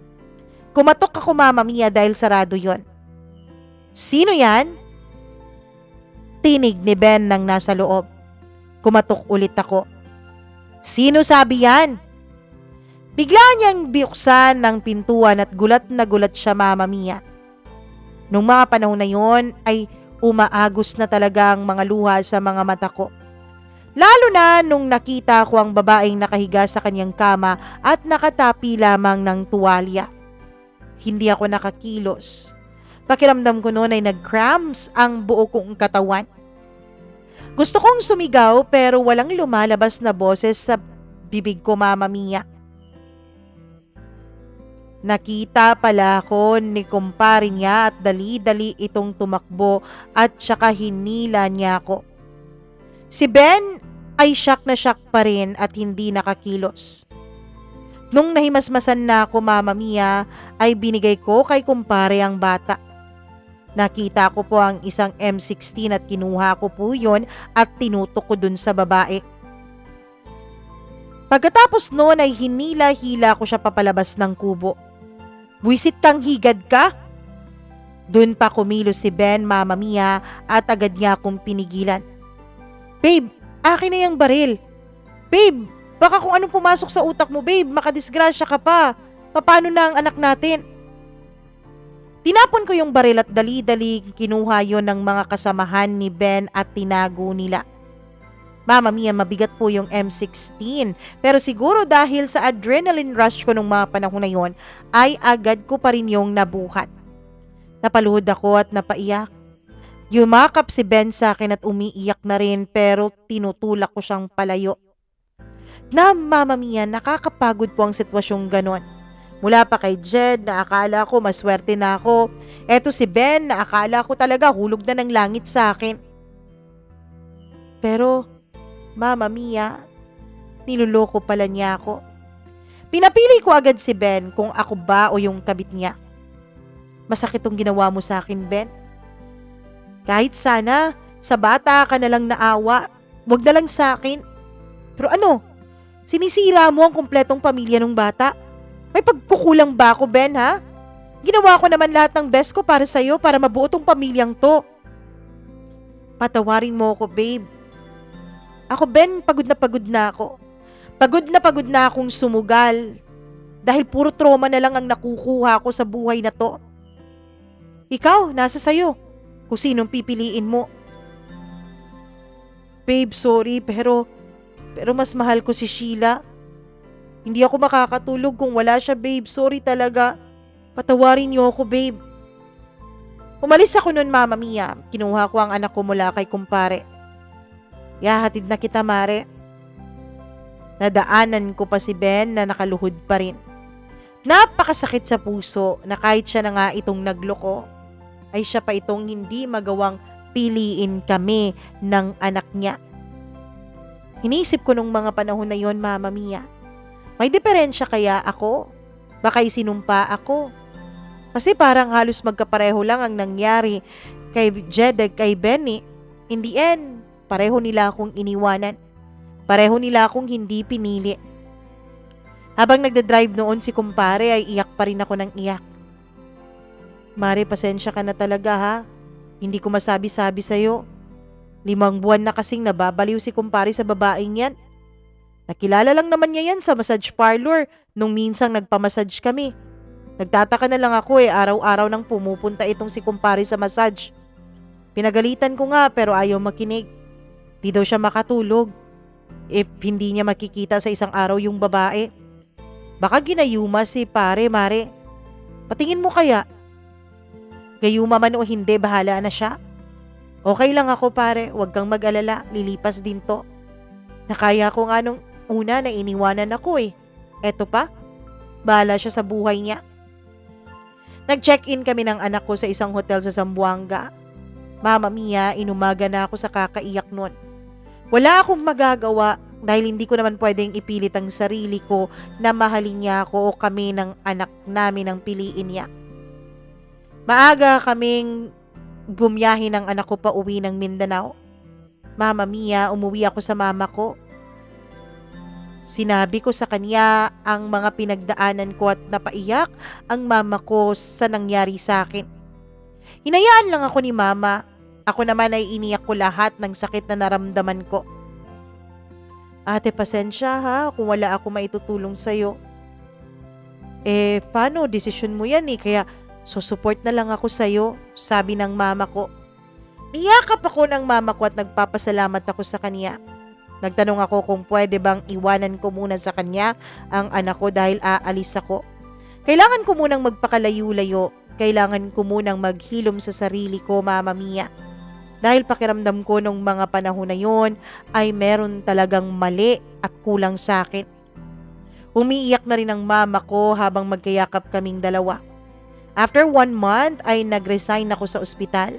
Kumatok ako, Mama Mia, dahil sarado yon. "Sino yan?" Tinig ni Ben nang nasa loob. Kumatok ulit ako. "Sino sabi yan?" Bigla niyang buksan ng pintuan at gulat na gulat siya, Mama Mia. Nung mga panahon na yon ay umaagos na talaga ang mga luha sa mga mata ko. Lalo na nung nakita ko ang babaeng nakahiga sa kanyang kama at nakatapi lamang ng tuwalya. Hindi ako nakakilos. Pakiramdam ko noon ay nag-cramps ang buo kong katawan. Gusto kong sumigaw pero walang lumalabas na boses sa bibig ko, Mama Mia. Nakita pala ako ni kumpare niya at dali-dali itong tumakbo at saka hinila niya ako. Si Ben ay shock na shock pa rin at hindi nakakilos. Nung nahimasmasan na ako, Mama Mia, ay binigay ko kay kumpare ang bata. Nakita ko po ang isang M16 at kinuha ko po yun at tinutok ko dun sa babae. Pagkatapos noon ay hinila-hila ko siya papalabas ng kubo. Buwisit kang higad ka? Dun pa kumilos si Ben, Mama Mia, at agad niya akong pinigilan. Babe, akin na yung baril. Babe, baka kung anong pumasok sa utak mo, babe, makadisgrasya ka pa. Paano na ang anak natin? Tinapon ko yung baril at dali-dali kinuha yon ng mga kasamahan ni Ben at tinago nila. Mama Mia, mabigat po yung M16. Pero siguro dahil sa adrenaline rush ko nung mga panahon na yon, ay agad ko pa rin yung nabuhat. Napaluhod ako at napaiyak. Yumakap si Ben sa akin at umiiyak na rin pero tinutulak ko siyang palayo. Mama Mia, nakakapagod po ang sitwasyong ganon. Mula pa kay Jed na akala ko maswerte na ako. Eto si Ben na akala ko talaga hulog na ng langit sa akin. Pero, Mama Mia, niloloko pala niya ako. Pinapili ko agad si Ben kung ako ba o yung kabit niya. Masakit tong ginawa mo sa akin, Ben. Kahit sana, sa bata ka na lang naawa, wag na lang sa akin. Pero ano, sinisira mo ang kumpletong pamilya ng bata? May pagkukulang ba ako, Ben, ha? Ginawa ko naman lahat ng best ko para sa'yo para mabuo tong pamilyang to. Patawarin mo ako, babe. Ako, Ben, pagod na ako. Pagod na akong sumugal. Dahil puro trauma na lang ang nakukuha ko sa buhay na to. Ikaw, nasa sayo. Kung sinong pipiliin mo. Babe, sorry, pero mas mahal ko si Sheila. Hindi ako makakatulog kung wala siya, babe. Sorry talaga. Patawarin niyo ako, babe. Umalis ako nun, Mama Mia. Kinuha ko ang anak ko mula kay kumpare. Yahatid na kita, Mare. Nadaanan ko pa si Ben na nakaluhod pa rin. Napakasakit sa puso na kahit siya na nga itong nagloko, ay siya pa itong hindi magawang piliin kami ng anak niya. Iniisip ko nung mga panahon na yon, Mama Mia. May diferensya kaya ako? Baka isinumpa ako? Kasi parang halos magkapareho lang ang nangyari kay Jed at kay Benny. In the end, pareho nila akong iniwanan. Pareho nila akong hindi pinili. Habang nagdadrive noon si kumpare ay iyak pa rin ako ng iyak. Mare, pasensya ka na talaga ha. Hindi ko masabi-sabi sa'yo. 5 buwan na kasing nababaliw si kumpare sa babaeng yan. Nakilala lang naman niya yan sa massage parlor nung minsang nagpamassage kami. Nagtataka na lang ako araw-araw nang pumupunta itong si kumpare sa massage. Pinagalitan ko nga pero ayaw makinig. Di daw siya makatulog. If hindi niya makikita sa isang araw yung babae. Baka ginayuma si pare, Mare. Patingin mo kaya? Gayuma man o hindi, bahala na siya. Okay lang ako, pare. Huwag kang mag-alala. Lilipas din to. Nakaya ko nga nung una na iniwanan ako eh. Eto pa, bahala siya sa buhay niya. Nag-check-in kami ng anak ko sa isang hotel sa Zamboanga. Mama Mia, inumaga na ako sa kakaiyak nun. Wala akong magagawa dahil hindi ko naman pwedeng ipilit ang sarili ko na mahalin niya ako o kami ng anak namin ang piliin niya. Maaga kaming bumiyahe ng anak ko pa uwi ng Mindanao. Mama Mia, umuwi ako sa mama ko. Sinabi ko sa kanya ang mga pinagdaanan ko at napaiyak ang mama ko sa nangyari sa akin. Hinayaan lang ako ni mama. Ako naman ay iniyak ko lahat ng sakit na naramdaman ko. Ate, pasensya ha kung wala ako maitutulong sa'yo. Paano? Desisyon mo yan kaya support na lang ako sa'yo, sabi ng mama ko. Niyakap ako ng mama ko at nagpapasalamat ako sa kanya. Nagtanong ako kung pwede bang iwanan ko muna sa kanya ang anak ko dahil aalis ako. Kailangan ko munang magpakalayo-layo. Kailangan ko munang maghilom sa sarili ko, Mama Mia. Dahil pakiramdam ko nung mga panahon na yon ay meron talagang mali at kulang sa akin. Umiiyak na rin ang mama ko habang magkayakap kaming dalawa. After 1 month ay nag-resign ako sa ospital.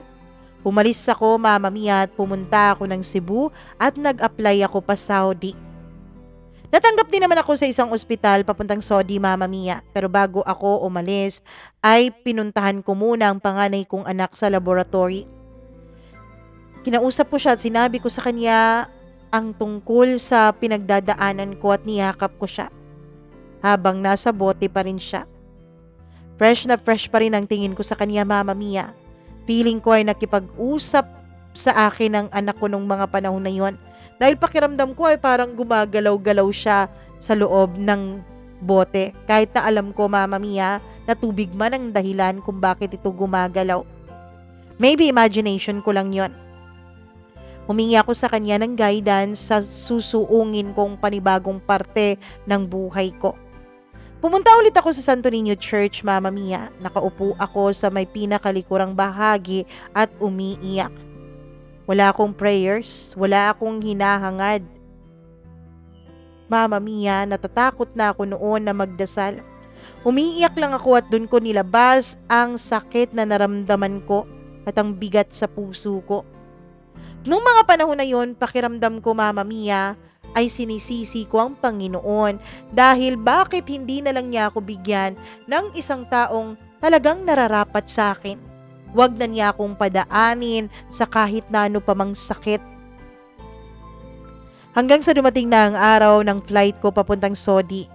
Umalis ako, Mama Mia, at pumunta ako ng Cebu at nag-apply ako pa Saudi. Natanggap din naman ako sa isang ospital papuntang Saudi, Mama Mia. Pero bago ako umalis, ay pinuntahan ko muna ang panganay kong anak sa laboratory. Kinausap ko siya at sinabi ko sa kanya ang tungkol sa pinagdadaanan ko at niyakap ko siya. Habang nasa bote pa rin siya. Fresh na fresh pa rin ang tingin ko sa kanya, Mama Mia. Feeling ko ay nakipag-usap sa akin ang anak ko nung mga panahon na yon. Dahil pakiramdam ko ay parang gumagalaw-galaw siya sa loob ng bote. Kahit na alam ko, Mama Mia, na tubig man ang dahilan kung bakit ito gumagalaw. Maybe imagination ko lang yon. Humingi ako sa kanya ng guidance sa susuungin kong panibagong parte ng buhay ko. Pumunta ulit ako sa Santo Niño Church, Mama Mia. Nakaupo ako sa may pinakalikurang bahagi at umiiyak. Wala akong prayers, wala akong hinahangad. Mama Mia, natatakot na ako noon na magdasal. Umiiyak lang ako at dun ko nilabas ang sakit na naramdaman ko at ang bigat sa puso ko. Nung mga panahon na yon, pakiramdam ko, Mama Mia, ay sinisisi ko ang Panginoon dahil bakit hindi na lang niya ako bigyan ng isang taong talagang nararapat sa akin. Huwag na niya akong padaanin sa kahit na ano pa mang sakit. Hanggang sa dumating na ang araw ng flight ko papuntang Saudi.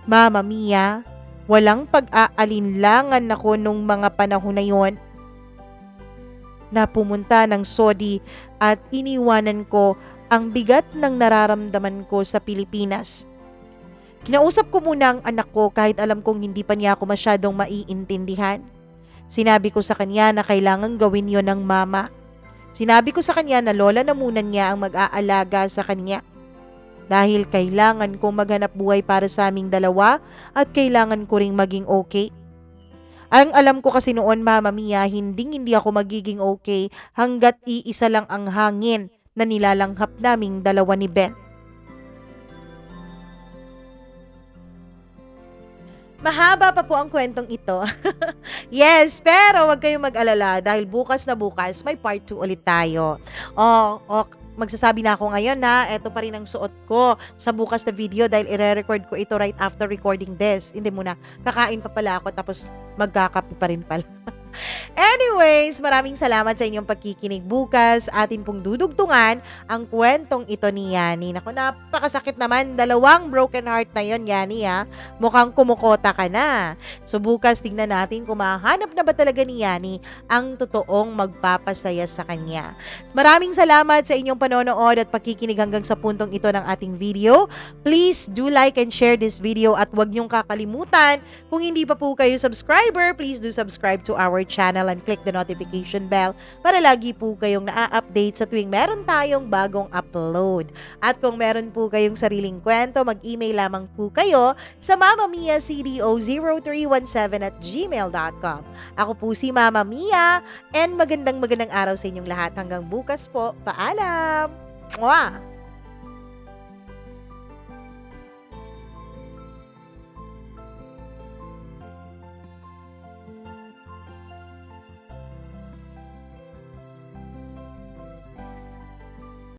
Mama Mia, walang pag-aalinlangan ako nung mga panahon na yon na pumunta ng Saudi at iniwanan ko ang bigat ng nararamdaman ko sa Pilipinas. Kinausap ko muna ang anak ko kahit alam kong hindi pa niya ako masyadong maiintindihan. Sinabi ko sa kanya na kailangan gawin yon ng mama. Sinabi ko sa kanya na lola na muna niya ang mag-aalaga sa kanya. Dahil kailangan kong maghanap buhay para sa aming dalawa at kailangan ko ring maging okay. Ang alam ko kasi noon, Mama Mia, hindi ako magiging okay hanggat iisa lang ang hangin na nilalanghap naming dalawa ni Ben. Mahaba pa po ang kwentong ito. Yes, pero wag kayong mag-alala dahil bukas na bukas may part 2 ulit tayo. Magsasabi na ako ngayon na eto pa rin ang suot ko sa bukas na video dahil ire-record ko ito right after recording this. Hindi muna, kakain pa pala ako tapos magkakape pa rin pala. Anyways, maraming salamat sa inyong pagkikinig. Bukas, atin pong dudugtungan ang kwentong ito ni Yani. Naku, napakasakit naman. 2 broken heart na yon, Yani, ha? Mukhang kumukota ka na. So bukas, tingnan natin kung mahanap na ba talaga ni Yani ang totoong magpapasaya sa kanya. Maraming salamat sa inyong panonood at pagkikinig hanggang sa puntong ito ng ating video. Please do like and share this video at huwag niyong kakalimutan, kung hindi pa po kayo subscriber, please do subscribe to our channel and click the notification bell para lagi po kayong na-update sa tuwing meron tayong bagong upload. At kung meron po kayong sariling kwento, mag-email lamang po kayo sa mamamiacdo0317@gmail.com. Ako po si Mama Mia and magandang araw sa inyong lahat. Hanggang bukas po. Paalam! Mwah!